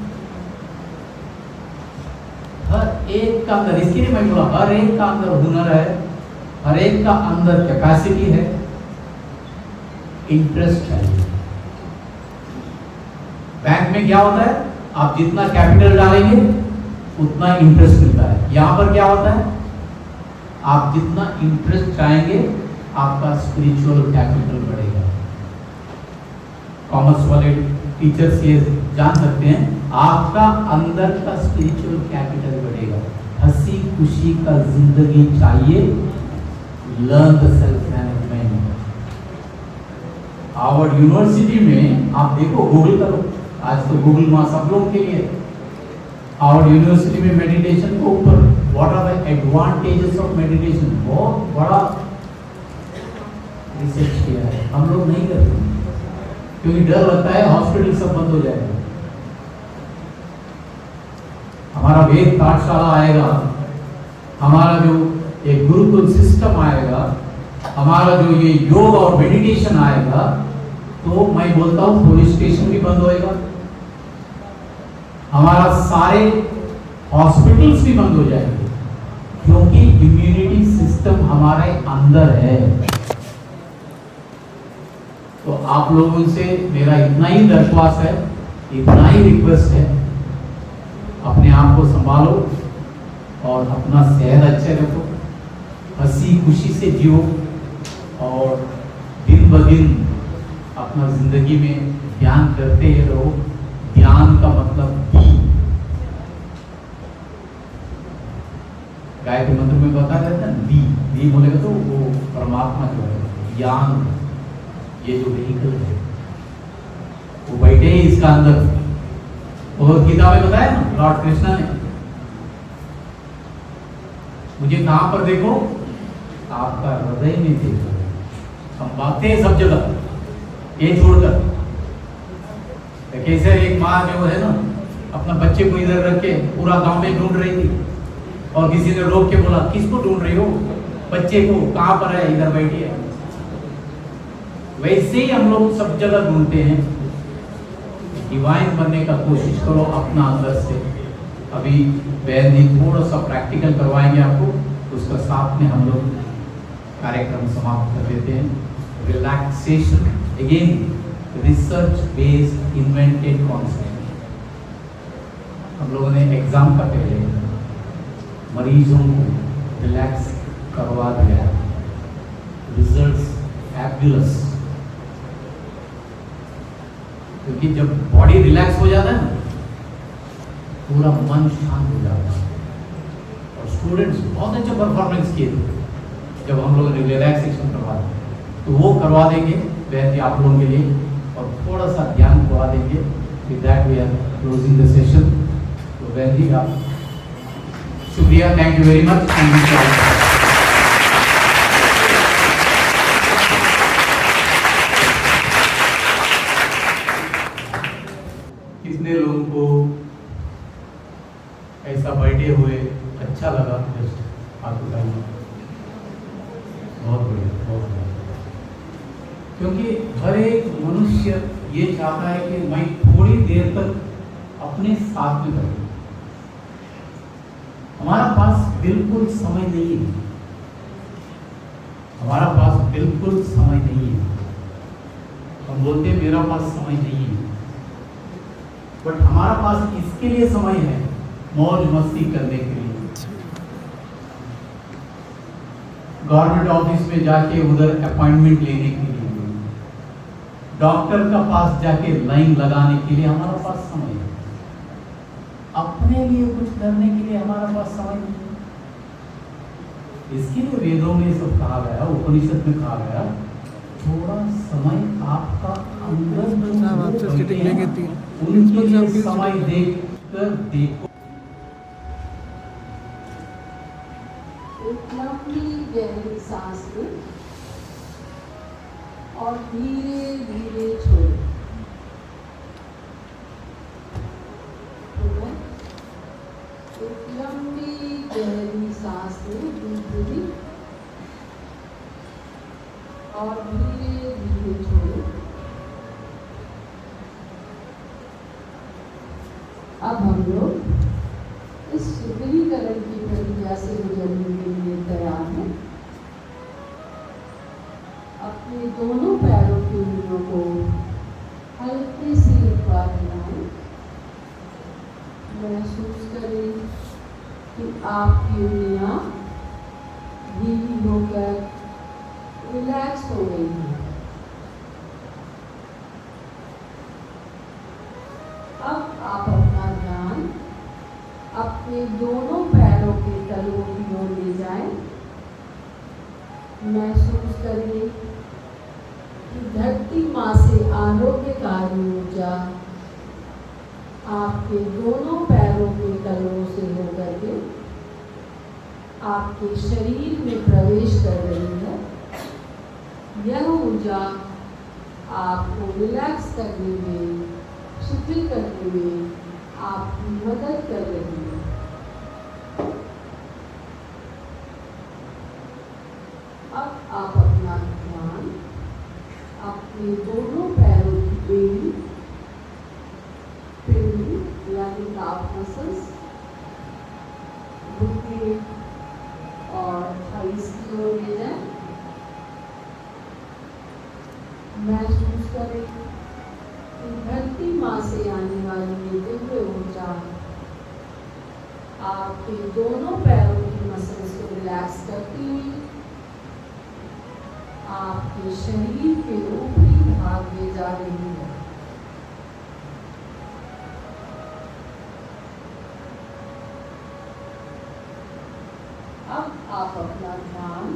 हर एक का अंदर, इसके लिए मैं बोला हर एक का अंदर हुनर है, हर एक का अंदर कैपेसिटी है, इंटरेस्ट है। बैंक में क्या होता है, आप जितना कैपिटल डालेंगे उतना इंटरेस्ट मिलता है। यहां पर क्या होता है, आप जितना इंटरेस्ट चाहेंगे आपका स्पिरिचुअल कैपिटल बढ़ेगा। कॉमर्स वाले टीचर्स ये जान सकते हैं, आपका अंदर का स्पिरिचुअल कैपिटल बढ़ेगा। हंसी खुशी का जिंदगी चाहिए, learn the self management. Harvard university में आप देखो, गूगल करो, आज तो गूगल मां सब लोग के लिए। हार्वर्ड यूनिवर्सिटी में मेडिटेशन के ऊपर what are the advantages of meditation, बहुत बड़ा रिसर्च किया है। हम लोग नहीं करते क्योंकि डर लगता है हॉस्पिटल सब बंद हो जाएगा। हमारा वेद पाठशाला आएगा, हमारा जो एक गुरुकुल सिस्टम आएगा, हमारा जो ये योग और मेडिटेशन आएगा, तो मैं बोलता हूँ पुलिस स्टेशन भी बंद होएगा, हमारा सारे हॉस्पिटल्स भी बंद हो जाएंगे, क्योंकि इम्यूनिटी सिस्टम हमारे अंदर है। तो आप लोगों से मेरा इतना ही दरख्वास्त है, इतना ही रिक्वेस्ट है, अपने आप को संभालो और अपना सेहत अच्छे रखो, हंसी खुशी से जियो और दिन ब दिन अपना जिंदगी में ध्यान करते ही रहो। ध्यान का मतलब गायत्री मंत्र में बता रहता है दी बोलेगा तो वो परमात्मा जो है, ज्ञान ये जो व्हीकल है वो बैठे ही इसका अंदर। भगवद गीता में बताया ना लॉर्ड कृष्णा ने, मुझे कहां पर देखो, आपका हृदय में देखो। हम भागते हैं सब जगह ये छोड़कर। कैसे एक माँ जो है ना अपना बच्चे को इधर रख के पूरा गांव में ढूंढ रही थी, और किसी ने रोक के बोला किसको ढूंढ रही हो, बच्चे को, कहां पर है, इधर बैठिए। वैसे ही हम लोग सब जगह ढूंढते हैं। डिवाइन बनने का कोशिश करो अपना अंदर से। अभी बहन जी थोड़ा सा प्रैक्टिकल करवाएंगे आपको, उसका साथ में हम लोग कार्यक्रम समाप्त कर देते हैं। Relaxation, again research based invented concept. हम लोगों ने एग्जाम का पहले मरीजों को रिलैक्स करवा दिया, रिजल्ट्स फैबुलस। क्योंकि जब बॉडी रिलैक्स हो जाता है ना, पूरा मन शांत हो जाता है। और स्टूडेंट्स बहुत अच्छा परफॉर्मेंस किए थे जब हम लोगों ने रिलैक्सेशन करवा दिया, तो वो करवा देंगे बहन जी आप लोगों के लिए। और थोड़ा सा ध्यान बढ़ा देंगे। With that we are closing the session. तो वेरी आप शुक्रिया, थैंक यू वेरी मच। कितने लोगों को ऐसा बर्थडे हुए अच्छा लगा? जस्ट आपको बताइए। बहुत बढ़िया, बहुत बढ़िया। क्योंकि हर एक मनुष्य ये चाहता है कि मैं थोड़ी देर तक अपने साथ में रहूं। हमारा पास बिल्कुल समय नहीं है, हमारा पास बिल्कुल समय नहीं है। हम बोलते हैं मेरा पास समय नहीं है, बट हमारा पास इसके लिए समय है, मौज मस्ती करने के लिए। गवर्नमेंट ऑफिस में जाके उधर अपॉइंटमेंट लेने के लिए, डॉक्टर का पास जाके लाइन लगाने के लिए हमारा पास समय है। अपने लिए कुछ करने के लिए हमारा पास समय नहीं है। इसके लिए वेदों में सब कहा गया, उपनिषद में कहा गया, थोड़ा समय आपका अंदर उनके लिए समय देखकर देखो। एक लंबी गहरी सांस लो और धीरे धीरे छोड़ो। एक लंबी गहरी सांस लो धीरे और धीरे धीरे छोड़ो। अब हम लोग इस शीतलीकरण की प्रक्रिया से गुजरने के लिए तैयार हैं। अपने दोनों पैरों की उंगलियों को हल्के से एक बार हिलाएं। महसूस करें कि आपकी उंगलियां ढीली होकर रिलैक्स हो गई हैं। अब आप अपना ध्यान अपने दोनों पैरों के तलवों की ओर ले जाएं। महसूस करिए कि धरती माँ से आरोग्यकारी ऊर्जा आपके दोनों पैरों के तलवों से होकर के आपके शरीर में प्रवेश कर रही है। यह ऊर्जा आपको रिलैक्स करने में, शिथिल करने में आपकी मदद कर रही है। अब आप अपना ध्यान अपने दोनों पैरों की बेड़ी यानी काफ मसल्स, घुटने और थाइस की ओर ले जाएं। महसूस करें कि धरती माँ से आने वाली ये दिव्य ऊर्जा आपके दोनों पैरों की मसल्स को रिलैक्स करती हुई आपके शरीर के ऊपरी भाग में जा रही है। अब आप अपना ध्यान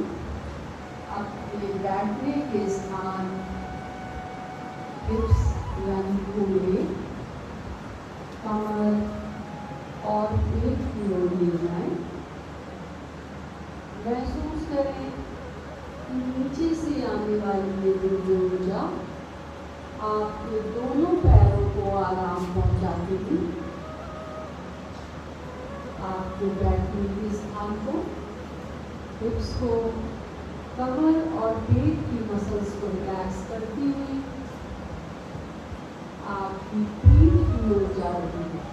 अपने बैठने के स्थान हिप्स यानी कूल्हे, कमर और पेट की ओर ले जाएं। महसूस करें कि नीचे से आने वाली ये दिव्य ऊर्जा आपके दोनों पैरों को आराम पहुंचाती हुई आपके बैठने के स्थान को, हिप्स को, कमर और पेट की मसल्स को रिलैक्स करती हुई आपकी पीठ की ओर जा रही है।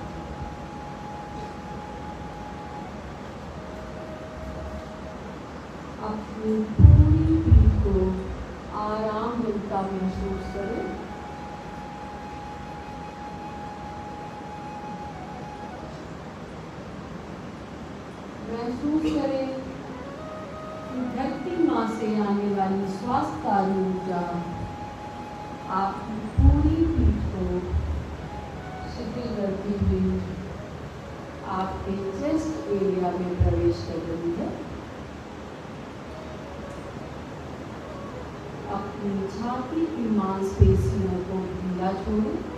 अपनी पूरी पीठ को आराम मिलता महसूस करें। महसूस करें कि धरती माँ से आने वाली स्वास्थ्यकारी ऊर्जा आपकी पूरी पीठ को शिथिल करती हुई आपके चेस्ट एरिया में प्रवेश कर रही है। अपनी छाती की मांसपेशियों को ढीला करोगे।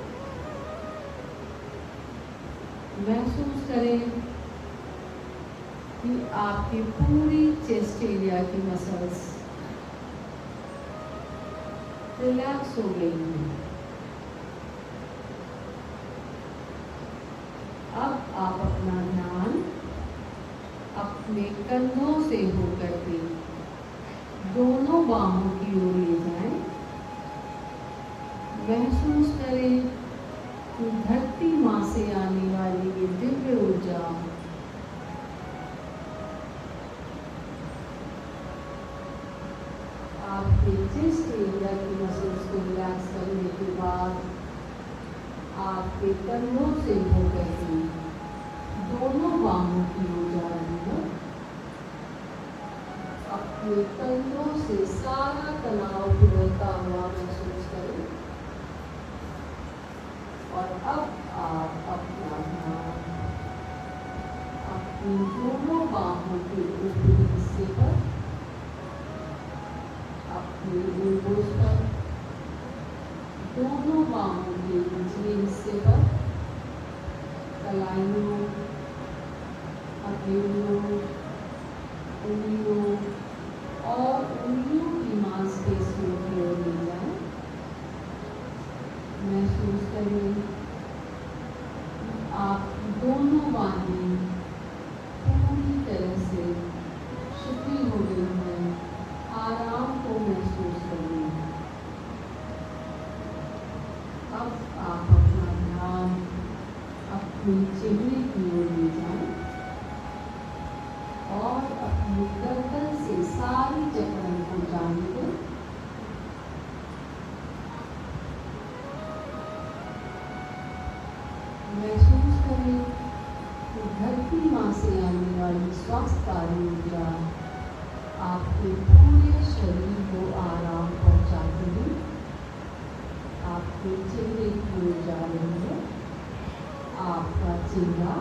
महसूस करें कि आपकी पूरी चेस्ट एरिया की मसल्स रिलैक्स हो गई हैं। अब आप अपना ध्यान अपने कंधों से होकर के दोनों बाहों की ओर ले जाएं। महसूस करें कि धरती माँ से आने वाली ये दिव्य ऊर्जा आपके चेस्ट एरिया की मसल्स को रिलैक्स करने के बाद आपके कंधों से होकर के दोनों बाहों की ओर जा रही है। अपने कंधों से सारा तनाव उभरता हुआ महसूस करें और अब आप अपना ध्यान अपनी दोनों बाहों के ऊपरी हिस्से पर, अपने एल्बोज पर, दोनों बाहों के निचले हिस्से पर, कलाइयों, हथेलियों, उंगलियों और उंगलियों की मांसपेशियों की ओर ले जाएं। महसूस करें आपकी दोनों बाहें पूरी तरह से शिथिल हो गई हैं। आराम को महसूस करें। अब आप अपना ध्यान अपने चेहरे की ओर ले जाएं और अपनी गर्दन से सारी जकड़न को जाने दें। महसूस करें कि धरती माँ से आने वाली स्वास्थ्यकारी ऊर्जा आपके पूरे शरीर को आराम पहुँचाती है। आपके चेहरे की ओर जा रही है। आपका चेहरा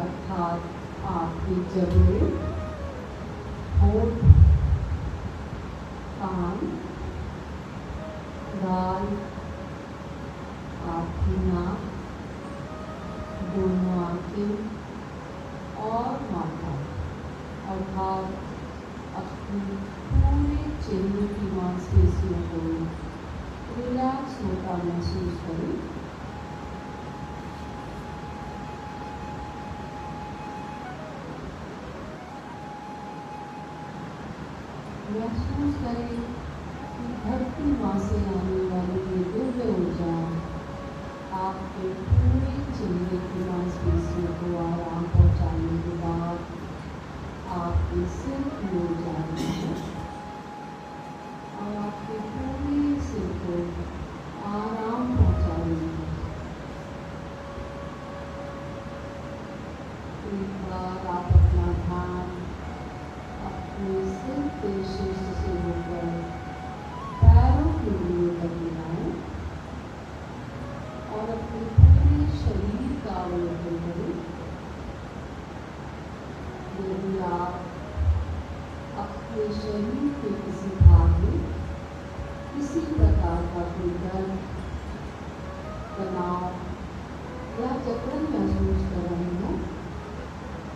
अर्थात आपके जबड़े, होठ, कान, गाल, आपकी नाक, दोनों आंखें और माथा अर्थात अपनी पूरे चेहरे की मांसपेशियों को रिलैक्स होता महसूस करें। महसूस करें कि धरती माँ से आने वाली ये दिव्य ऊर्जा आपके पूरे चेहरे की मांसपेशियों को आराम पहुँचाने के बाद आपके सिर की ओर जा रही है और आपके पूरे सिर को आराम पहुँचा रही है। एक बार आप अपना ध्यान अपने सिर के शीर्ष से होकर पैरों की उंगलियों तक मिलाएं और अपने पूरे शरीर का अवलोकन करें। यदि आप अपने शरीर के किसी भाग में किसी प्रकार का कोई दर्द, तनाव या जकड़न महसूस कर रहे हो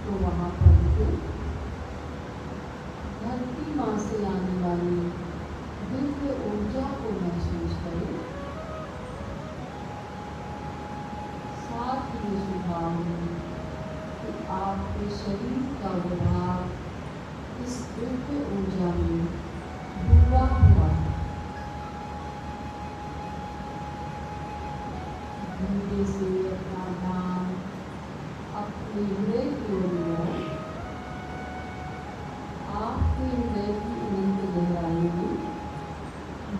तो वहाँ पर धरती माँ से आने वाली दिव्य ऊर्जा को महसूस करें। साथ ही सुझाव है कि आपके शरीर का विभाग इस दिव्य ऊर्जा में डूबा हुआ है। धीरे से अपना ध्यान अपने हृदय की ओर ले आपके हृदय की अनंत गहराई में,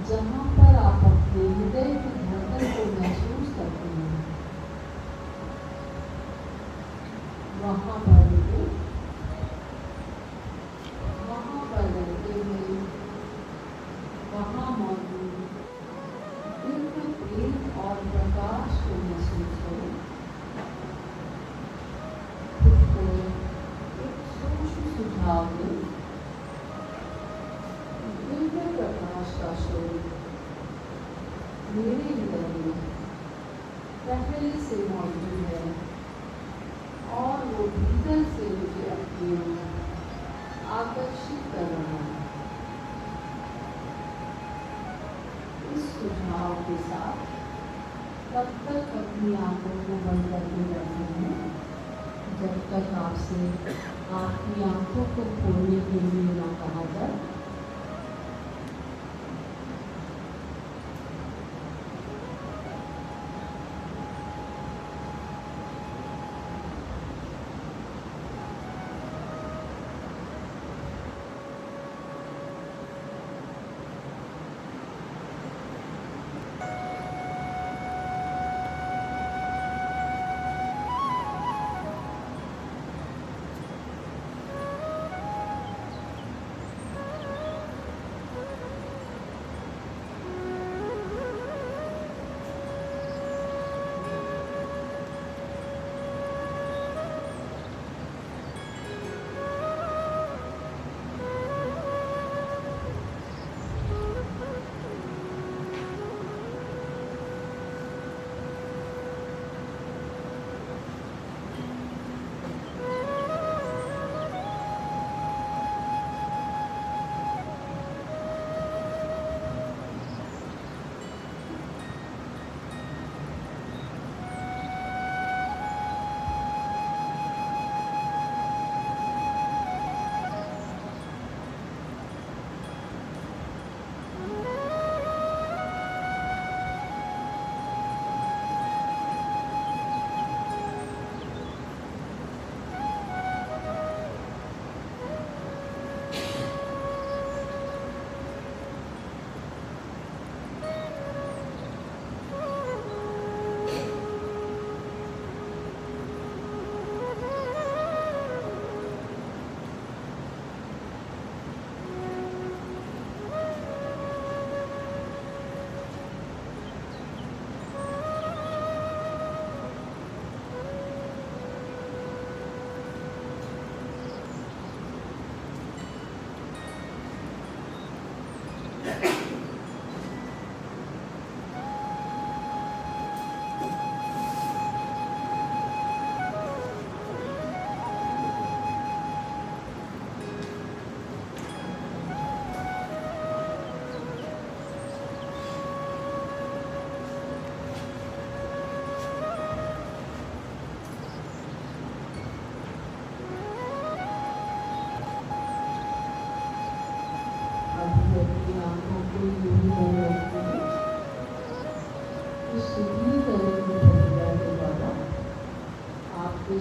जहाँ पर आप अपने हृदय की धड़कन को महसूस करते हैं, वहाँ पर रहते हुए वहाँ मौजूद दिव्य तेज और प्रकाश को महसूस करें। खुद को एक सूक्ष्म सुझाव दें तब तक अपनी आंखों को बंद करके बैठे हैं जब तक आपसे आपकी आंखों को खोलने के लिए ना कहा जाए।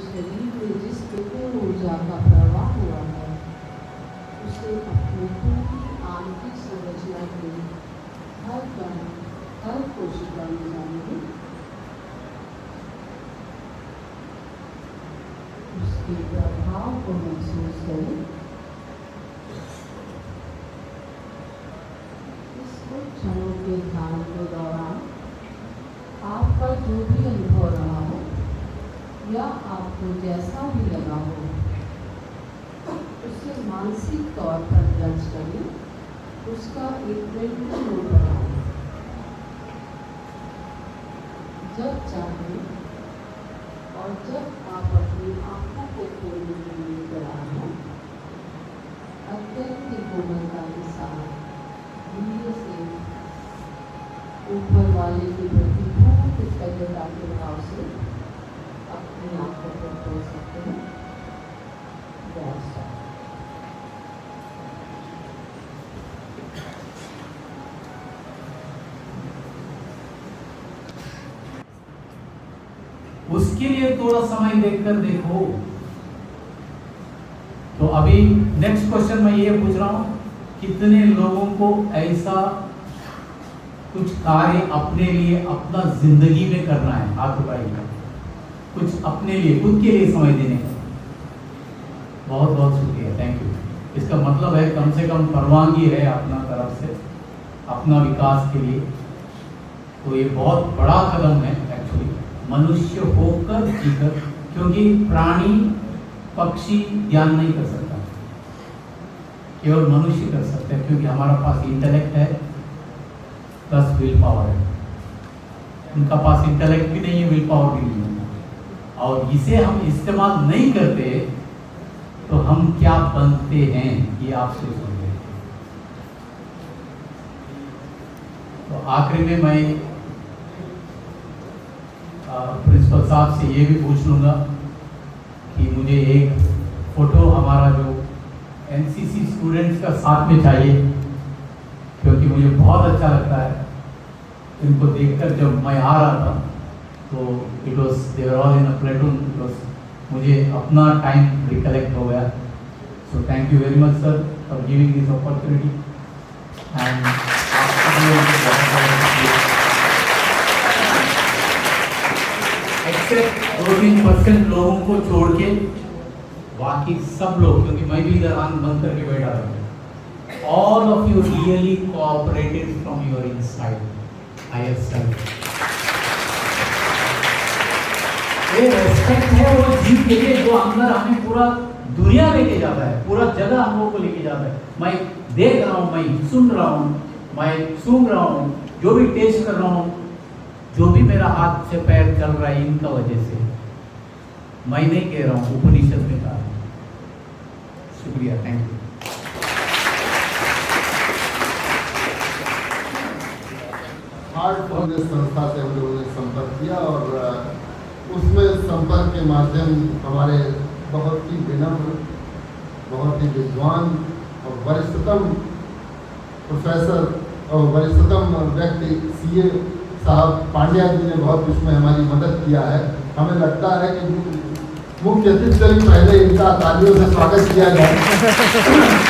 शरीर में जिस प्रकार ऊर्जा का प्रवाह हुआ है उसे अपनी पूरी आंतरिक संरचना के हर कण हर कोशिका में जाने उसके प्रभाव को महसूस करें। इस कुछ क्षणों के ध्यान के दौरान आपका जो भी अनुभव रहा हो या आपको जैसा भी लगा हो उसे मानसिक तौर पर दर्ज करें, उसका एक मेंटल नोट बनाएं। जब चाहें और जब आप अपनी आंखों को खोलने के लिए तैयार हों, अत्यंत कोमलता के साथ धीरे से ऊपर वाले के प्रति पूर्ण कृतज्ञता के भाव से अपनी आंखों को खोल सकते हैं। उसके लिए थोड़ा समय देखकर देखो। तो अभी नेक्स्ट क्वेश्चन मैं ये पूछ रहा हूं, कितने लोगों को ऐसा कुछ कार्य अपने लिए अपना जिंदगी में करना है? हाथ उठाइए। कुछ अपने लिए खुद के लिए समय देने का। बहुत बहुत शुक्रिया, थैंक यू। इसका मतलब है कम से कम परवानगी है अपना तरफ से अपना विकास के लिए। तो ये बहुत बड़ा कदम है एक्चुअली, मनुष्य होकर जीकर, क्योंकि प्राणी पक्षी ध्यान नहीं कर सकता, केवल मनुष्य कर सकते हैं, क्योंकि हमारा पास इंटेलेक्ट है प्लस विल पावर है। उनका पास इंटेलेक्ट भी नहीं है, विल पावर भी नहीं है, और इसे हम इस्तेमाल नहीं करते तो हम क्या बनते हैं ये आप सोचिए। तो आखिरी में मैं प्रिंसिपल साहब से ये भी पूछ लूँगा कि मुझे एक फ़ोटो हमारा जो एनसीसी स्टूडेंट्स का साथ में चाहिए, क्योंकि मुझे बहुत अच्छा लगता है इनको देखकर। जब मैं आ रहा था तो it was there all in a platoon, मुझे अपना टाइम रिकलेक्ट हो गया। So thank you very much sir for giving this opportunity and except 2-3% लोगों को छोड़ के बाकी सब लोग, क्योंकि मैं भी इधर आंख बंद करके बैठा था, all of you really cooperated from your inside. I have self ये रेस्पेक्ट है वो जीत के लिए जो अंदर हमें पूरा दुनिया लेके जाता है, पूरा जगह हम लोगों को लेके जाता है। मैं देख रहा हूँ, मैं सुन रहा हूँ, मैं सूंघ रहा हूँ, जो भी टेस्ट कर रहा हूँ, जो भी मेरा हाथ से पैर चल रहा है इनका वजह से। मैं नहीं कह रहा हूँ, उपनिषद में कहा। शुक्रिया, थैंक यू। हार्ट फाउंडेशन संस्था से हम लोगों ने संपर्क किया और उसमें संपर्क के माध्यम हमारे बहुत ही विनम्र, बहुत ही विद्वान और वरिष्ठतम प्रोफेसर और वरिष्ठतम व्यक्ति सीए साहब पांड्या जी ने बहुत इसमें हमारी मदद किया है। हमें लगता है कि मुख्य अतिथि से भी पहले इनका तालियों से स्वागत किया जाए।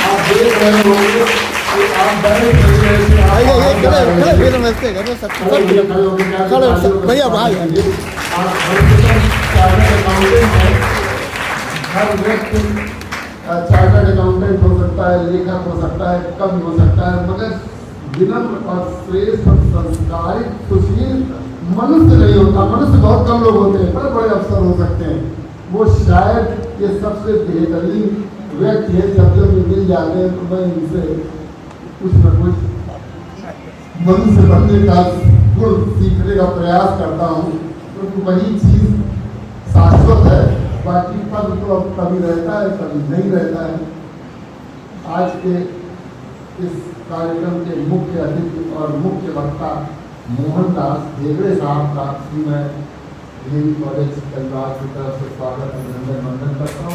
आप देख रहे होंगे कि आप भैया भाई हर व्यक्ति चार्टर्ड अकाउंटेंट हो सकता है, लेखक हो सकता है, कवि हो सकता है, मगर विनम्र और श्रेष्ठ और संस्कारित सुशील मनुष्य नहीं होता। मनुष्य बहुत कम लोग होते हैं, बड़े बड़े अफसर हो सकते हैं, वो शायद ये सबसे बेहतरीन व्यक्ति है। जब जब ये मिल जाते हैं तो मैं इनसे कुछ न कुछ मनुष्य बनने का गुण सीखने का प्रयास करता हूँ, क्योंकि वही चीज़ शाश्वत है। बाकी पद तो अब कभी रहता है, कभी नहीं रहता है। आज के इस कार्यक्रम के मुख्य अतिथि और मुख्य वक्ता मोहनदास हेगड़े साहब का मैं डीएवी कॉलेज परिवार की तरफ से स्वागत अभिनंदन वंदन करता हूँ।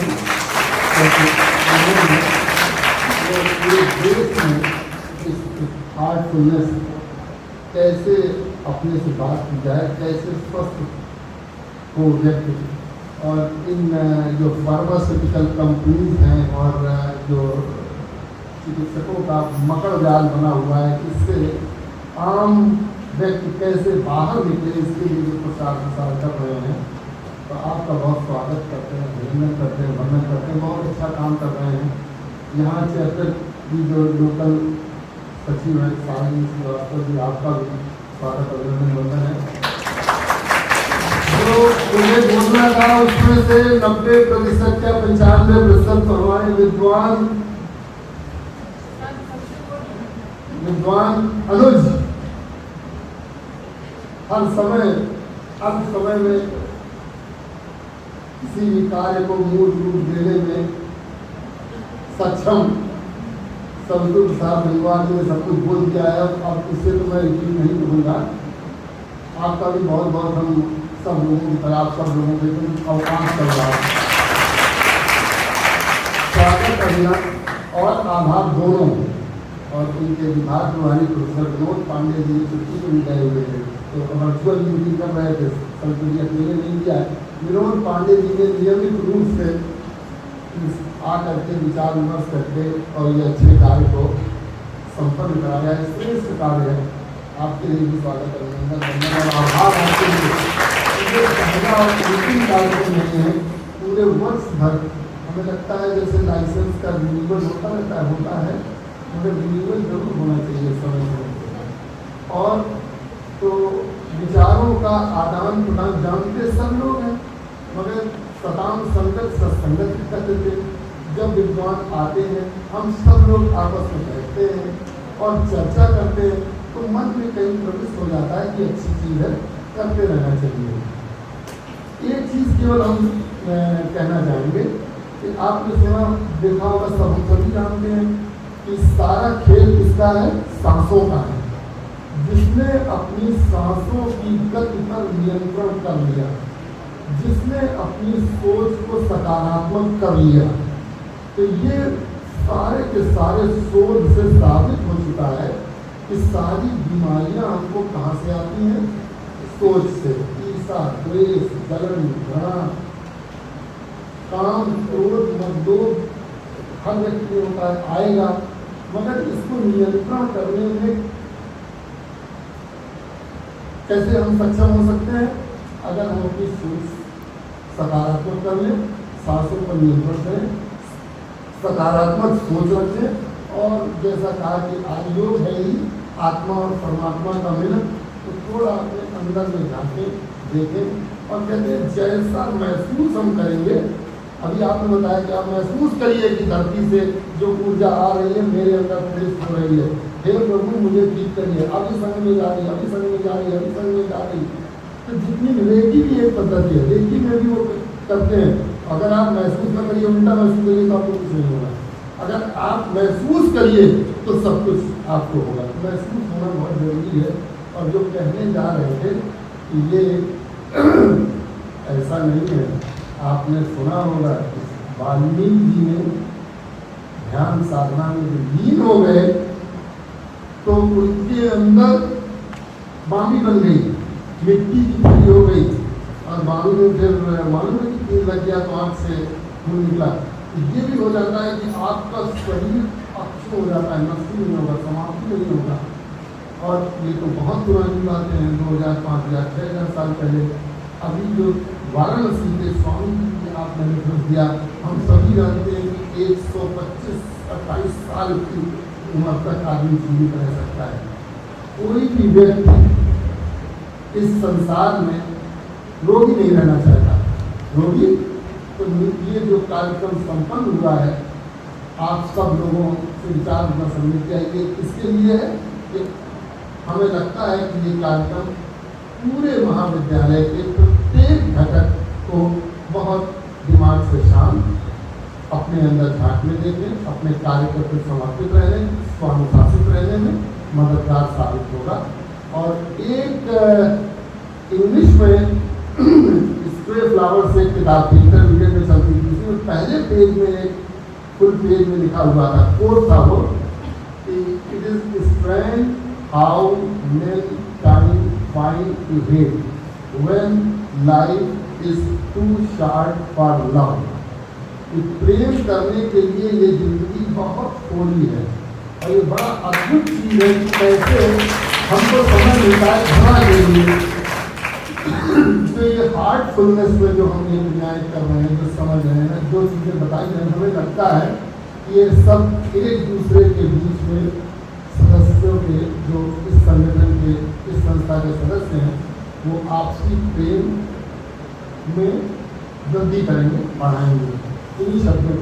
पूरे देश में इस हार्टफुलनेस कैसे अपने से बात की जाए, कैसे स्वस्थ को व्यक्ति और इन जो फार्मास्यूटिकल कंपनीज हैं और जो चिकित्सकों का मकड़ जाल बना हुआ है, इससे आम व्यक्ति कैसे बाहर निकले, इसके लिए जो प्रचार प्रसार कर रहे हैं, तो आपका बहुत स्वागत करते हैं, अभिनंदन करते हैं, वंदन करते हैं। बहुत अच्छा काम कर रहे हैं। यहाँ चैप्टर की जो लोकल सचिव हैं साहिल श्रीवास्तव जी, आपका भी स्वागत अभिनंदन वंदन है। जो उन्हें बोलना था उसमें से 90% या 95% हमारे विद्वान अनुज हर समय में किसी भी कार्य को मूल रूप देने में सक्षम। संतुल साहब विद्वान ने सब कुछ बोल दिया है, अब इससे तो मैं रिपीट नहीं करूँगा। आपका भी बहुत बहुत हम सब लोगों की तरह सब लोगों के अवकाश कर रहा है, स्वागत करना और आभार दोनों। और उनके विभाग प्रभारी प्रोफेसर विनोद पांडे जी छुट्टी में गए हुए थे, तो वर्चुअल मीटिंग कर रहे थे, संतुलित अकेले नहीं दिया है। विनोद पांडे जी ने नियमित रूप से आकर के विचार विमर्श करके और ये अच्छे कार्य को संपन्न कराया है। श्रेष्ठ कार्य है, आपके लिए भी स्वागत अभिनंदन और आभार। आपके लिए पहला और अंतिम कार्यक्रम नहीं है, पूरे वर्ष भर हमें लगता है जैसे लाइसेंस का रिन्यूअल होता है मगर रिन्यूअल जरूर होना चाहिए समय से। और तो विचारों का आदान प्रदान जानते सब लोग हैं, मगर सताम संगत सत्संगत करते थे। जब विद्वान आते हैं हम सब लोग आपस में बैठते हैं और चर्चा करते हैं, तो मन में कहीं प्रविष्ट हो जाता है कि अच्छी चीज़ है, करते रहना चाहिए। एक चीज़ केवल हम कहना चाहेंगे कि आपने सुना देखा होगा, सब हम सभी जानते हैं कि सारा खेल किसका है, सांसों का है। जिसने अपनी सांसों की गति पर नियंत्रण कर लिया जिसने अपनी सोच को सकारात्मक कर लिया। तो ये सारे के सारे शोध से साबित हो चुका है कि सारी बीमारियां हमको कहाँ से आती हैं? सोच से। ईर्ष्या, द्वेष, जलन, घृणा, काम, क्रोध, मदलोभ हर व्यक्ति में होता है, आएगा, मगर इसको नियंत्रण करने में कैसे हम सक्षम हो सकते हैं? अगर हम अपनी सोच सकारात्मक कर लें, सांसों पर नियंत्रण करें, सकारात्मक सोच रखें और जैसा कहा कि आज योग है ही आत्मा और परमात्मा का मिलन, तो थोड़ा अपने अंदर में झांकें, देखें और कहते हैं जैसा महसूस हम करेंगे। अभी आपने बताया कि आप महसूस करिए कि धरती से जो ऊर्जा आ रही है मेरे अंदर प्रवेश हो रही है। हे प्रभु मुझे ठीक करिए, अभी संग में जा रही है, अभी संग में जा रही है, अभी संग में जा रही है। तो जितनी रेकी भी एक पद्धति है, रेकी में भी वो करते हैं। अगर आप महसूस न करिए, उल्टा महसूस करिए तो आपको कुछ नहीं होगा। अगर आप महसूस करिए तो सब कुछ आपको होगा। महसूस होना बहुत जरूरी है। और जो कहने जा रहे थे कि ये ऐसा नहीं है, आपने सुना होगा वाल्मीकि जी ने ध्यान साधना में लीन हो गए तो उनके अंदर बामी बन गई, मिट्टी की पूरी हो गई और बालू में फिर मालूम है कि तीर लग गया तो आँख से खून निकला। ये भी हो जाता है कि आपका शरीर अक्षम हो जाता है, नष्ट नहीं होगा, समाप्ति नहीं होगा। और ये तो बहुत पुरानी बातें हैं, 2000, 5000, 6000 साल पहले। अभी जो वाराणसी के स्वामी जी की आपने निर्देश दिया, हम सभी जानते हैं कि 125-28 साल की उम्र तक आदमी जीवित रह सकता है। कोई भी व्यक्ति इस संसार में रोगी नहीं रहना चाहता। रोगी तो ये जो कार्यक्रम संपन्न हुआ है, आप सब लोगों से विचार समझ चाहिए। इसके लिए है कि हमें लगता है कि ये कार्यक्रम पूरे महाविद्यालय के प्रत्येक घटक को बहुत दिमाग से शांत अपने अंदर झांकने देंगे, अपने कार्य के प्रति समर्पित रहने, स्वानुशासित रहने में मददगार साबित होगा। और एक इंग्लिश में स्प्रे फ्लावर से किताब थी, इंटरमीडिएट में चलती थी, उसमें पहले पेज में एक फुल पेज में लिखा हुआ था, कोट था वो, it is strength how mankind find to hate when life is too short for love. प्रेम करने के लिए ये जिंदगी बहुत थोड़ी है और ये बड़ा अद्भुत चीज है कि कैसे हमको समय मिलता है घृणा के लिए। तो ये हार्टफुलनेस में जो हम ये न्याय कर रहे हैं, जो समझ रहे हैं, जो चीज़ें बताई हैं, हमें लगता है कि ये सब एक दूसरे के बीच में सदस्यों के, जो इस संगठन के, इस संस्था के सदस्य हैं, वो आपसी प्रेम में वृद्धि करेंगे, बढ़ाएंगे। इन्हीं शब्दों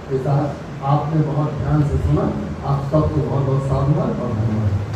के साथ आपने बहुत ध्यान से सुना। आप सबको बहुत बहुत साधुवाद और धन्यवाद।